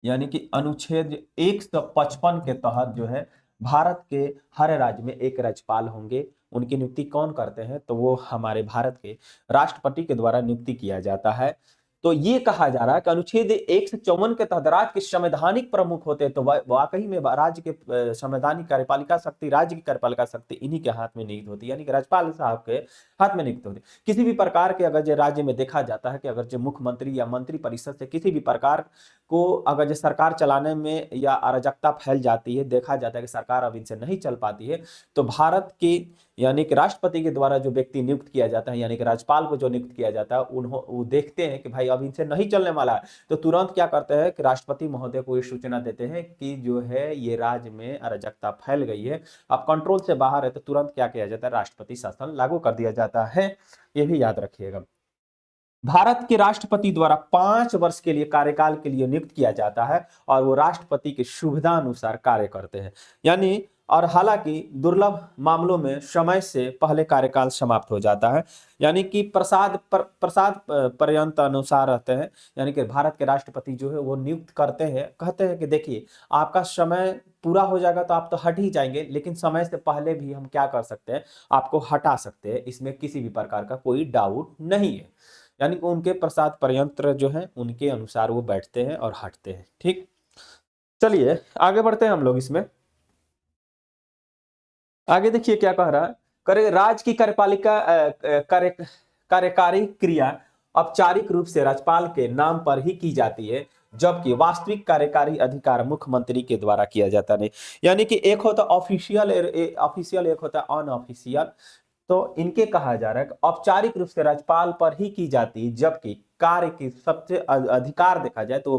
यानी कि अनुच्छेद 155 के तहत जो है भारत के हर राज्य में एक राज्यपाल होंगे। उनकी नियुक्ति कौन करते हैं, तो वो हमारे भारत के राष्ट्रपति के द्वारा नियुक्ति किया जाता है। तो ये कहा जा रहा है कि अनुच्छेद 154 के तहत राज्य के संवैधानिक प्रमुख होते हैं। तो वाकई में राज्य के संवैधानिक कार्यपालिका शक्ति, राज्य की कार्यपालिका शक्ति इन्हीं के हाथ में निहित होती है, यानी कि राज्यपाल साहब के हाथ में नियुक्त होती है। किसी भी प्रकार के अगर जो राज्य में देखा जाता है कि अगर जो मुख्यमंत्री या मंत्री परिषद से किसी भी प्रकार को अगर जो सरकार चलाने में या अराजकता फैल जाती है, देखा जाता है कि सरकार अब इनसे नहीं चल पाती है, तो भारत की यानी कि राष्ट्रपति के द्वारा जो व्यक्ति नियुक्त किया जाता है, यानी कि राज्यपाल को जो नियुक्त किया जाता है, वो देखते हैं कि भाई अब इनसे नहीं चलने वाला है, तो तुरंत क्या करते हैं कि राष्ट्रपति महोदय को ये सूचना देते हैं कि जो है ये राज्य में अराजकता फैल गई है, अब कंट्रोल से बाहर है, तो तुरंत क्या किया जाता है, राष्ट्रपति शासन लागू कर दिया जाता है। ये भी याद रखिएगा। भारत के राष्ट्रपति द्वारा 5 वर्ष के लिए कार्यकाल के लिए नियुक्त किया जाता है और वो राष्ट्रपति की सुविधा अनुसार कार्य करते हैं। यानी और हालांकि दुर्लभ मामलों में समय से पहले कार्यकाल समाप्त हो जाता है, यानी कि प्रसाद पर्यंत अनुसार रहते हैं। यानी कि भारत के राष्ट्रपति जो है वो नियुक्त करते हैं, कहते हैं कि देखिए आपका समय पूरा हो जाएगा तो आप तो हट ही जाएंगे, लेकिन समय से पहले भी हम क्या कर सकते हैं, आपको हटा सकते हैं, इसमें किसी भी प्रकार का कोई डाउट नहीं है। यानी कि उनके प्रसाद पर्यंत्र जो है उनके अनुसार वो बैठते हैं और हटते हैं। ठीक, चलिए आगे बढ़ते हैं हम लोग इसमें। आगे देखिए क्या कह रहा है, करे राज्य की कार्यपालिका कार्यकारी क्रिया औपचारिक रूप से राज्यपाल के नाम पर ही की जाती है, जबकि वास्तविक कार्यकारी अधिकार मुख्यमंत्री के द्वारा किया जाता नहीं। यानी कि एक होता ऑफिशियल, एक होता अनऑफिशियल। तो इनके कहा जा रहा है कि औपचारिक रूप से राज्यपाल पर ही की जाती है, जबकि कार्य की सबसे अधिकार देखा जाए तो वो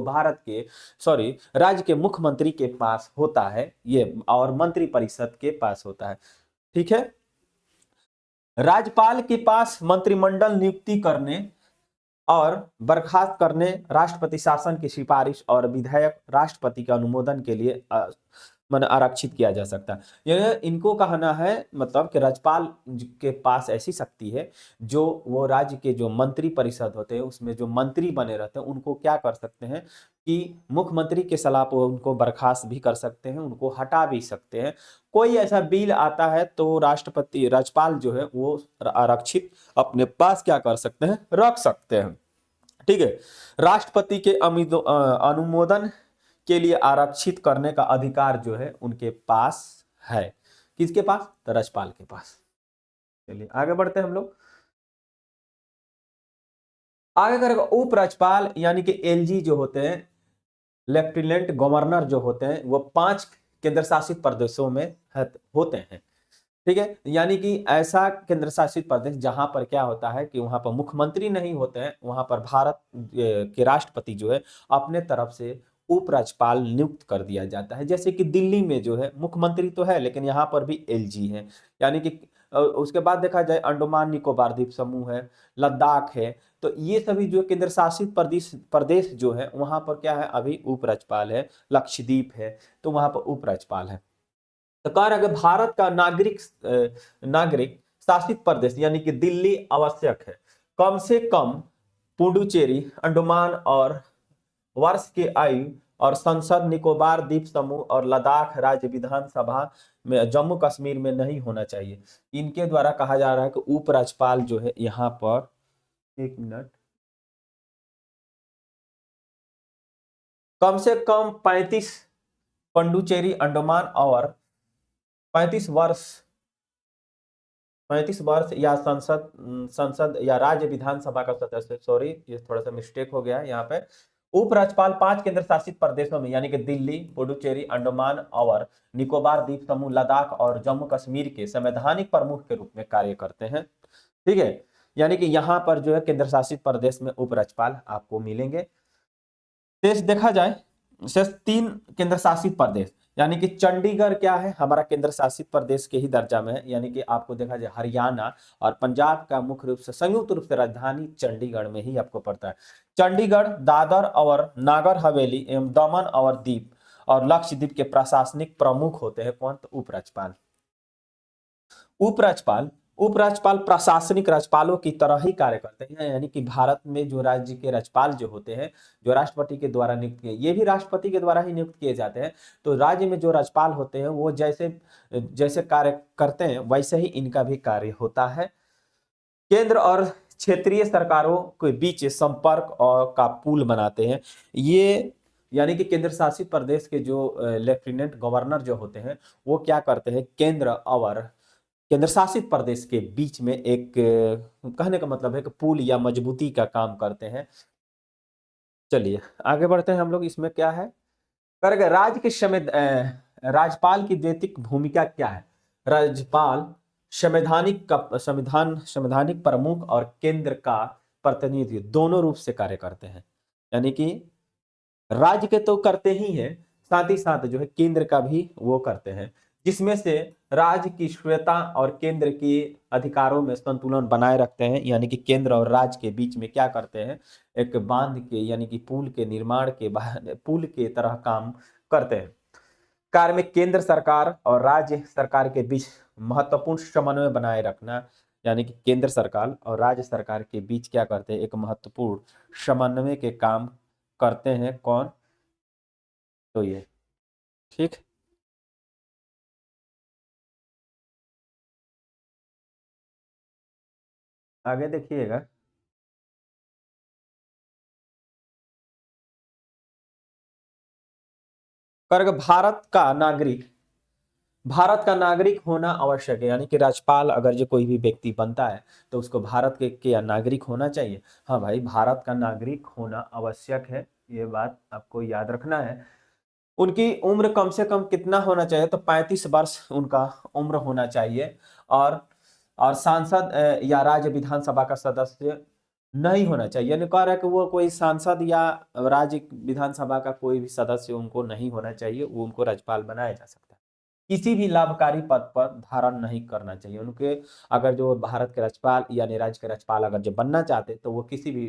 राज्य के मुख्यमंत्री के पास होता है ये, और मंत्री परिषद के पास होता है। ठीक है, राज्यपाल के पास मंत्रिमंडल नियुक्ति करने और बर्खास्त करने, राष्ट्रपति शासन की सिफारिश और विधेयक राष्ट्रपति के अनुमोदन के लिए मन आरक्षित किया जा सकता है। यह इनको कहना है, मतलब कि राज्यपाल के पास ऐसी शक्ति है जो वो राज्य के जो मंत्री परिषद होते हैं उसमें जो मंत्री बने रहते हैं उनको क्या कर सकते हैं कि मुख्यमंत्री के सलाह पर उनको बर्खास्त भी कर सकते हैं, उनको हटा भी सकते हैं। कोई ऐसा बिल आता है तो राज्यपाल जो है वो आरक्षित अपने पास क्या कर सकते हैं, रख सकते हैं। ठीक है, राष्ट्रपति के अनुमोदन के लिए आरक्षित करने का अधिकार जो है उनके पास है। किसके पास, तो राज्यपाल के पास। चलिए आगे बढ़ते हैं हम लोग। आगे करेगा उपराज्यपाल, यानी कि एलजी जो होते हैं, लेफ्टिनेंट गवर्नर जो होते हैं, वो 5 केंद्र शासित प्रदेशों में होते हैं। ठीक है, यानी कि ऐसा केंद्र शासित प्रदेश जहां पर क्या होता है कि वहां पर मुख्यमंत्री नहीं होते हैं, वहां पर भारत के राष्ट्रपति जो है अपने तरफ से उपराज्यपाल नियुक्त कर दिया जाता है। जैसे कि दिल्ली में जो है मुख्यमंत्री तो है, लेकिन यहाँ पर भी एलजी है। यानी कि उसके बाद देखा जाए अंडमान निकोबार द्वीप समूह है, लद्दाख है, तो ये सभी जो केंद्र शासित प्रदेश जो है वहां पर क्या है, अभी उपराज्यपाल है। लक्षद्वीप है तो वहां पर उपराज्यपाल है। तो कह रहा है कि भारत का नागरिक शासित प्रदेश यानी कि दिल्ली आवश्यक है। कम से कम पुडुचेरी, अंडमान और वर्ष की आयु और संसद निकोबार द्वीप समूह और लद्दाख राज्य विधानसभा में जम्मू कश्मीर में नहीं होना चाहिए। इनके द्वारा कहा जा रहा है कि उपराज्यपाल जो है यहाँ पर, एक मिनट, कम से कम 35 पुडुचेरी अंडमान और 35 वर्ष 35 वर्ष या संसद या राज्य विधानसभा का सदस्य, सॉरी ये थोड़ा सा मिस्टेक हो गया है यहाँ पे। उपराज्यपाल 5 केंद्र शासित प्रदेशों में यानी कि दिल्ली, पुडुचेरी, अंडमान और निकोबार द्वीप समूह, लद्दाख और जम्मू कश्मीर के संवैधानिक प्रमुख के रूप में कार्य करते हैं। ठीक है, यानी कि यहाँ पर जो है केंद्र शासित प्रदेश में उपराज्यपाल आपको मिलेंगे। शेष देखा जाए, शेष 3 केंद्र शासित प्रदेश, यानी कि चंडीगढ़ क्या है, हमारा केंद्र शासित प्रदेश के ही दर्जा में है। यानी कि आपको देखा जाए हरियाणा और पंजाब का मुख्य रूप से संयुक्त रूप से राजधानी चंडीगढ़ में ही आपको पड़ता है। चंडीगढ़ दादर और नागर हवेली एवं दमन और दीप और लक्षद्वीप के प्रशासनिक प्रमुख होते हैं कौन, तो उपराज्यपाल। उपराज्यपाल उपराज्यपाल प्रशासनिक राज्यपालों की तरह ही कार्य करते हैं। यानी कि भारत में जो राज्य के राज्यपाल जो होते हैं, जो राष्ट्रपति के द्वारा नियुक्त किए, ये भी राष्ट्रपति के द्वारा ही नियुक्त किए जाते हैं। तो राज्य में जो राज्यपाल होते हैं वो जैसे जैसे कार्य करते हैं वैसे ही इनका भी कार्य होता है। केंद्र और क्षेत्रीय सरकारों के बीच संपर्क और का पुल बनाते हैं ये, यानी कि केंद्र शासित प्रदेश के जो लेफ्टिनेंट गवर्नर जो होते हैं वो क्या करते हैं, केंद्र शासित प्रदेश के बीच में एक, कहने का मतलब है कि पुल या मजबूती का काम करते हैं। चलिए आगे बढ़ते हैं हम लोग। इसमें क्या है, करके राज्य के राज्यपाल की नैतिक भूमिका क्या है। राज्यपाल संवैधानिक प्रमुख और केंद्र का प्रतिनिधि दोनों रूप से कार्य करते हैं। यानी कि राज्य के तो करते ही हैं, साथ ही साथ जो है केंद्र का भी वो करते हैं, जिसमें से राज्य की स्वेता और केंद्र के अधिकारों में संतुलन बनाए रखते हैं। यानी कि केंद्र और राज्य के बीच में क्या करते हैं, एक बांध के यानी कि पुल के निर्माण के पुल के तरह काम करते हैं। कार्य में केंद्र सरकार और राज्य सरकार के बीच महत्वपूर्ण समन्वय बनाए रखना, यानी कि केंद्र सरकार और राज्य सरकार के बीच क्या करते हैं, एक महत्वपूर्ण समन्वय के काम करते हैं कौन, तो ये। ठीक, आगे देखिएगा। कर भारत का नागरिक होना आवश्यक है। यानी कि राज्यपाल अगर जो कोई भी व्यक्ति बनता है तो उसको भारत के नागरिक होना चाहिए। हाँ भाई, भारत का नागरिक होना आवश्यक है, ये बात आपको याद रखना है। उनकी उम्र कम से कम कितना होना चाहिए, तो 35 वर्ष उनका उम्र होना चाहिए। और सांसद या राज्य विधानसभा का सदस्य नहीं होना चाहिए। यानी कह रहा है कि वो कोई सांसद या राज्य विधानसभा का कोई भी सदस्य उनको नहीं होना चाहिए, वो उनको राज्यपाल बनाया जा सकता है। किसी भी लाभकारी पद पर धारण नहीं करना चाहिए उनके। अगर जो भारत के राज्यपाल यानी राज्य के राज्यपाल अगर जो बनना चाहते तो वो किसी भी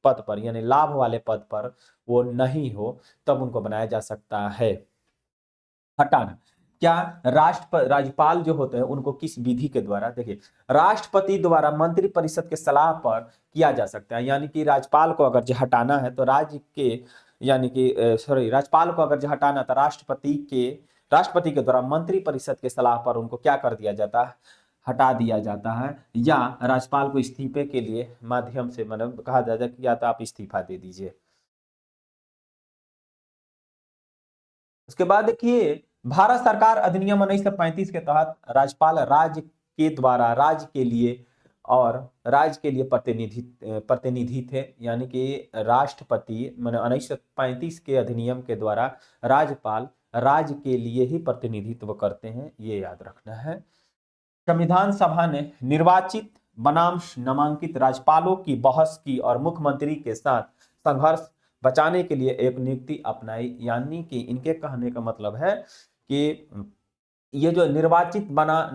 पद पर यानी लाभ वाले पद पर वो नहीं हो, तब उनको बनाया जा सकता है। हटाना, क्या राज्यपाल जो होते हैं उनको किस विधि के द्वारा, देखिए राष्ट्रपति द्वारा मंत्री परिषद के सलाह पर किया जा सकता है। यानी कि राज्यपाल को अगर जो हटाना है तो राज्य के यानी कि सॉरी राज्यपाल को अगर जो हटाना तो राष्ट्रपति के द्वारा मंत्री परिषद के सलाह पर उनको क्या कर दिया जाता है, हटा दिया जाता है। या राज्यपाल को इस्तीफे के लिए माध्यम से मतलब कहा जाता है कि या तो आप इस्तीफा दे दीजिए। उसके बाद देखिए, भारत सरकार अधिनियम 1935 के तहत राज्यपाल राज्य के द्वारा राज्य के लिए प्रतिनिधि थे। यानी कि राष्ट्रपति मैंने 1935 के अधिनियम के द्वारा राज्यपाल राज्य के लिए ही प्रतिनिधित्व करते हैं, ये याद रखना है। संविधान सभा ने निर्वाचित बनाम नामांकित राज्यपालों की बहस की और मुख्यमंत्री के साथ संघर्ष बचाने के लिए एक नियुक्ति अपनाई। यानी कि इनके कहने का मतलब है कि ये जो निर्वाचित बना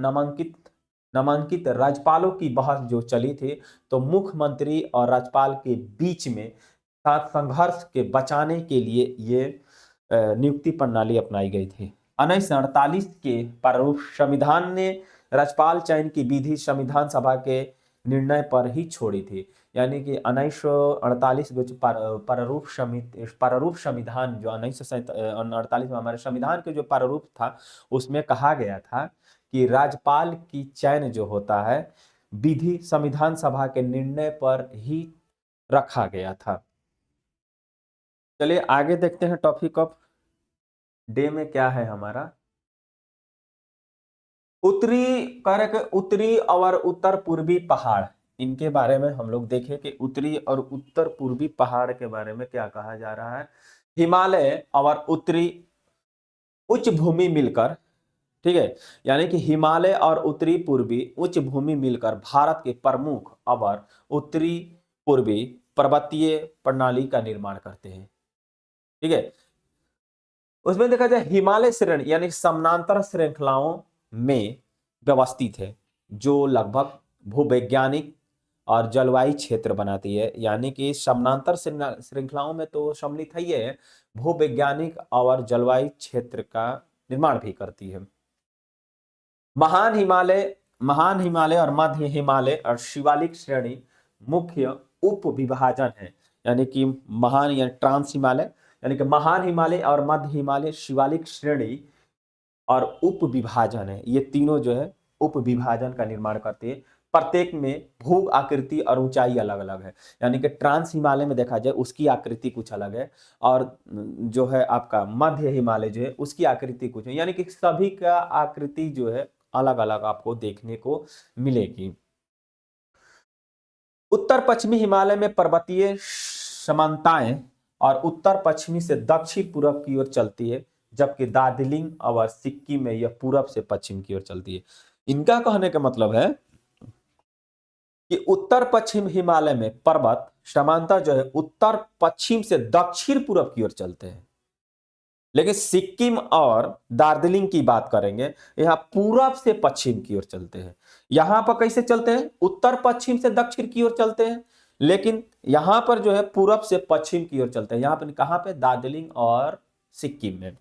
नामांकित राज्यपालों की बहस जो चली थी, तो मुख्यमंत्री और राज्यपाल के बीच में साथ संघर्ष के बचाने के लिए ये नियुक्ति प्रणाली अपनाई गई थी। 1948 के प्रारूप संविधान ने राज्यपाल चयन की विधि संविधान सभा के निर्णय पर ही छोड़ी थी। यानी कि 1948 में जो प्रारूप संविधान जो 1948 में हमारे संविधान के जो प्रारूप था, उसमें कहा गया था कि राज्यपाल की चयन जो होता है विधि संविधान सभा के निर्णय पर ही रखा गया था। चलिए आगे देखते हैं टॉपिक ऑफ डे में क्या है हमारा। उत्तरी करक उत्तरी और उत्तर पूर्वी पहाड़, इनके बारे में हम लोग देखें कि उत्तरी और उत्तर पूर्वी पहाड़ के बारे में क्या कहा जा रहा है। हिमालय और उत्तरी उच्च भूमि मिलकर, ठीक है, यानी कि हिमालय और उत्तरी पूर्वी उच्च भूमि मिलकर भारत के प्रमुख और उत्तरी पूर्वी पर्वतीय प्रणाली का निर्माण करते हैं। ठीक है, उसमें देखा जाए हिमालय श्रेणी यानी समानांतर श्रृंखलाओं में व्यवस्थित है, जो लगभग भूवैज्ञानिक और जलवायु क्षेत्र बनाती है। यानी कि समानांतर श्रृंखलाओं में तो सम्मिलित है, ये भूवैज्ञानिक और जलवायु क्षेत्र का निर्माण भी करती है। महान हिमालय और मध्य हिमालय और शिवालिक श्रेणी मुख्य उप विभाजन है। यानी कि महान या ट्रांस हिमालय, यानी कि महान हिमालय और मध्य हिमालय शिवालिक श्रेणी और उप विभाजन है, ये तीनों जो है उप विभाजन का निर्माण करते हैं। प्रत्येक में भू आकृति और ऊंचाई अलग अलग है। यानी कि ट्रांस हिमालय में देखा जाए उसकी आकृति कुछ अलग है, और जो है आपका मध्य हिमालय जो है उसकी आकृति कुछ है। यानी कि सभी का आकृति जो है अलग अलग आपको देखने को मिलेगी। उत्तर पश्चिमी हिमालय में पर्वतीय समानताएं और उत्तर पश्चिमी से दक्षिण पूर्व की ओर चलती है, जबकि दार्जिलिंग और सिक्किम में यह पूर्व से पश्चिम की ओर चलती है। इनका कहने का मतलब है कि उत्तर पश्चिम हिमालय में पर्वत समानता जो है उत्तर पश्चिम से दक्षिण पूर्व की ओर चलते हैं, लेकिन सिक्किम और दार्जिलिंग की बात करेंगे, यहाँ पूरब से पश्चिम की ओर चलते हैं। यहां पर कैसे चलते हैं, उत्तर पश्चिम से दक्षिण की ओर चलते हैं, लेकिन यहां पर जो है पूरब से पश्चिम की ओर चलते हैं। यहां पर कहां पे, दार्जिलिंग और सिक्किम में।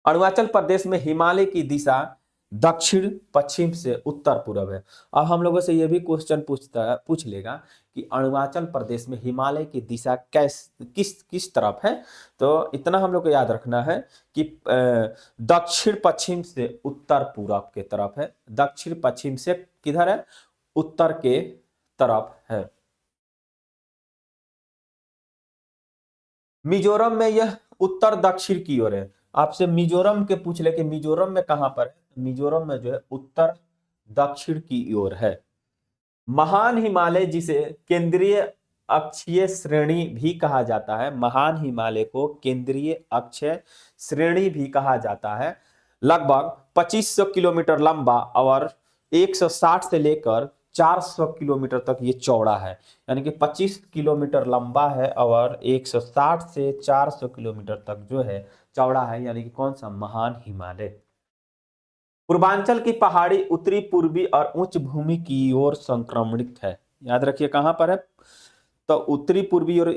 अरुणाचल प्रदेश में हिमालय की दिशा दक्षिण पश्चिम से उत्तर पूर्व है। अब हम लोगों से यह भी क्वेश्चन पूछ लेगा कि अरुणाचल प्रदेश में हिमालय की दिशा किस किस तरफ है। तो इतना हम लोग को याद रखना है कि दक्षिण पश्चिम से उत्तर पूर्व के तरफ है। दक्षिण पश्चिम से किधर है, उत्तर के तरफ है। मिजोरम में यह उत्तर दक्षिण की ओर है। आपसे मिजोरम के पूछ ले कि मिजोरम में कहां पर है, मिजोरम में जो है उत्तर दक्षिण की ओर है। महान हिमालय जिसे केंद्रीय अक्षीय श्रेणी भी कहा जाता है, महान हिमालय को केंद्रीय अक्षीय श्रेणी भी कहा जाता है, लगभग 2500 किलोमीटर लंबा और 160 से लेकर 400 किलोमीटर तक ये चौड़ा है। यानी कि 25 किलोमीटर लंबा है और 160 से 400 किलोमीटर तक जो है चौड़ा है। यानी कि कौन सा, महान हिमालय। पूर्वांचल की पहाड़ी उत्तरी पूर्वी और उच्च भूमि की ओर संक्रमणित है। याद रखिए कहां पर है, तो उत्तरी पूर्वी और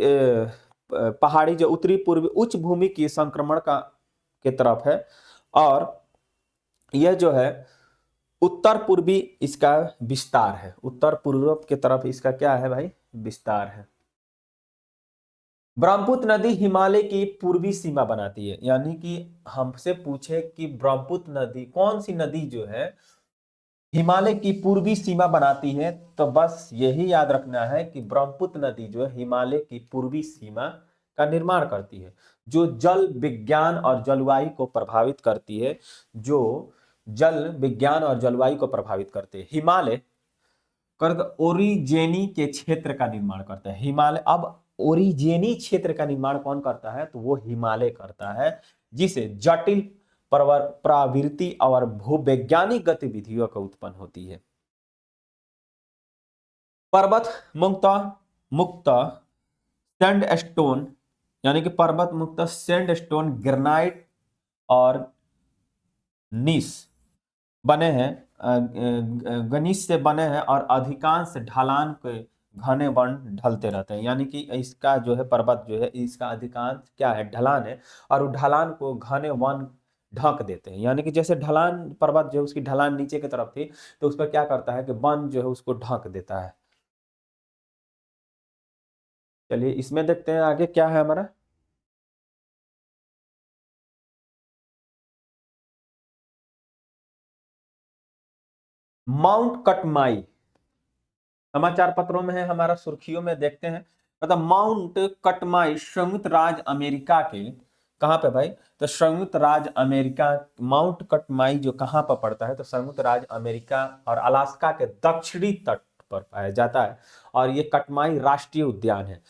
पहाड़ी जो उत्तरी पूर्वी उच्च भूमि की संक्रमण का के तरफ है, और यह जो है उत्तर पूर्वी इसका विस्तार है। उत्तर पूर्व के तरफ इसका क्या है भाई, विस्तार है। ब्रह्मपुत्र नदी हिमालय की पूर्वी सीमा बनाती है। यानी कि हमसे पूछे कि ब्रह्मपुत्र नदी कौन सी नदी जो है हिमालय की पूर्वी सीमा बनाती है, तो बस यही याद रखना है कि ब्रह्मपुत्र नदी जो है हिमालय की पूर्वी सीमा का निर्माण करती है, जो जल विज्ञान और जलवायु को प्रभावित करती है, जो जल विज्ञान और जलवायु को प्रभावित करते हैं। हिमालय ओरिजेनी के क्षेत्र का निर्माण करता है। हिमालय, अब ओरिजेनी क्षेत्र का निर्माण कौन करता है, तो वो हिमालय करता है, जिसे जटिल प्रवृत्ति और भूवैज्ञानिक गतिविधियों का उत्पन्न होती है। पर्वत मुक्त सैंडस्टोन, यानी कि पर्वत मुक्त सैंडस्टोन, ग्रेनाइट और नीस बने हैं, गनीस से बने हैं, और अधिकांश ढलान के घने वन ढलते रहते हैं। यानी कि इसका जो है पर्वत जो है इसका अधिकांश क्या है, ढलान है, और उस ढलान को घने वन ढक देते हैं। यानी कि जैसे ढलान पर्वत जो है उसकी ढलान नीचे की तरफ थी, तो उस पर क्या करता है कि वन जो है उसको ढक देता है। चलिए इसमें देखते हैं आगे क्या है हमारा। माउंट कटमाई समाचार पत्रों में है, हमारा सुर्खियों में देखते हैं। मतलब माउंट कटमाई संयुक्त राज्य अमेरिका के कहाँ पे भाई, तो संयुक्त राज्य अमेरिका, माउंट कटमाई जो कहाँ पर पड़ता है, तो संयुक्त राज्य अमेरिका और अलास्का के दक्षिणी तट पर पाया जाता है। और ये कटमाई राष्ट्रीय उद्यान है।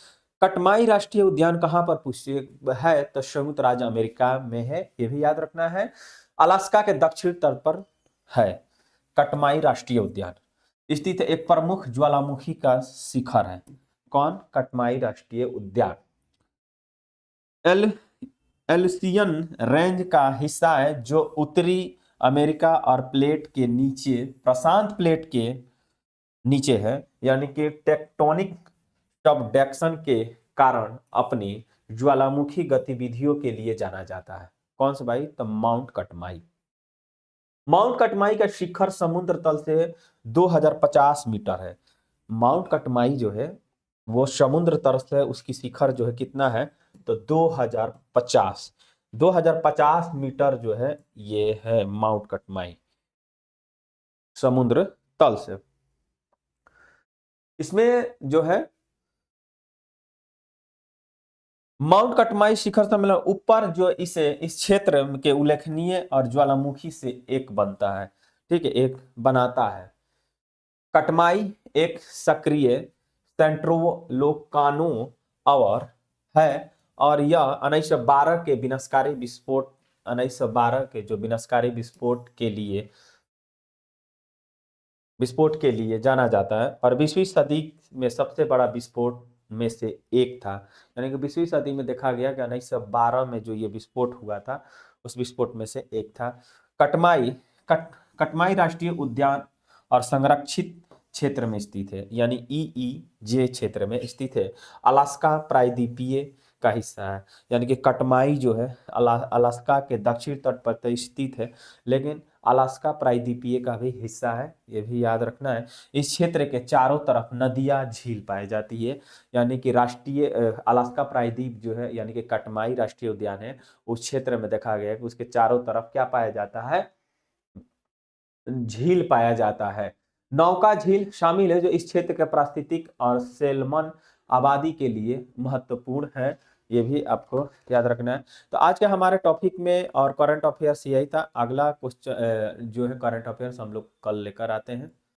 कटमाई राष्ट्रीय उद्यान कहाँ पर पुष्ट है, तो संयुक्त राज्य अमेरिका में है, ये भी याद रखना है। अलास्का के दक्षिण तट पर है कटमाई राष्ट्रीय उद्यान। स्थित एक प्रमुख ज्वालामुखी का शिखर है। कौन? कटमाई राष्ट्रीय उद्यान। एल एल्सियन रेंज का हिस्सा है जो उत्तरी अमेरिका और प्लेट के नीचे, प्रशांत प्लेट के नीचे है, यानी कि टेक्टोनिक सबडक्शन के कारण अपनी ज्वालामुखी गतिविधियों के लिए जाना जाता है। कौन सा भाई? तो माउंट कटमाई। माउंट कटमाई का शिखर समुद्र तल से 2050 मीटर है। माउंट कटमाई जो है वो समुद्र तल से उसकी शिखर जो है कितना है, तो 2050 मीटर जो है ये है माउंट कटमाई समुद्र तल से। इसमें जो है माउंट कटमाई शिखर सम्मेलन ऊपर जो इसे इस क्षेत्र के उल्लेखनीय और ज्वालामुखी से एक बनता है। ठीक है, एक बनाता है। कटमाई एक सक्रिय सेंट्रोलोकानो और है, और यह 1912 के विनाशकारी विस्फोट, 1912 के जो विनाशकारी विस्फोट के लिए जाना जाता है, और 20वीं सदी में सबसे बड़ा विस्फोट में से एक था। यानी कि 20वीं सदी में देखा गया कि 1912 में जो ये विस्फोट हुआ था उस विस्फोट में से एक था। कटमाई कटमाई राष्ट्रीय उद्यान और संरक्षित क्षेत्र में स्थित है, यानी ईईजे क्षेत्र में स्थित है। अलास्का प्रायद्वीपीय का हिस्सा है, यानी कि कटमाई जो है अलास्का के दक्षिण तट पर तो स्थित है, लेकिन अलास्का प्रायद्वीपीय का भी हिस्सा है, ये भी याद रखना है। इस क्षेत्र के चारों तरफ नदियां झील पाई जाती है, यानी कि राष्ट्रीय अलास्का प्रायद्वीप जो है, यानी कि कटमाई राष्ट्रीय उद्यान है, उस क्षेत्र में देखा गया कि उसके चारों तरफ क्या पाया जाता है, झील पाया जाता है। नौका झील शामिल है जो इस क्षेत्र के पारिस्थितिक और सैल्मन आबादी के लिए महत्वपूर्ण है, ये भी आपको याद रखना है। तो आज के हमारे टॉपिक में और करंट अफेयर्स यही था। अगला क्वेश्चन जो है करंट अफेयर्स हम लोग कल लेकर आते हैं।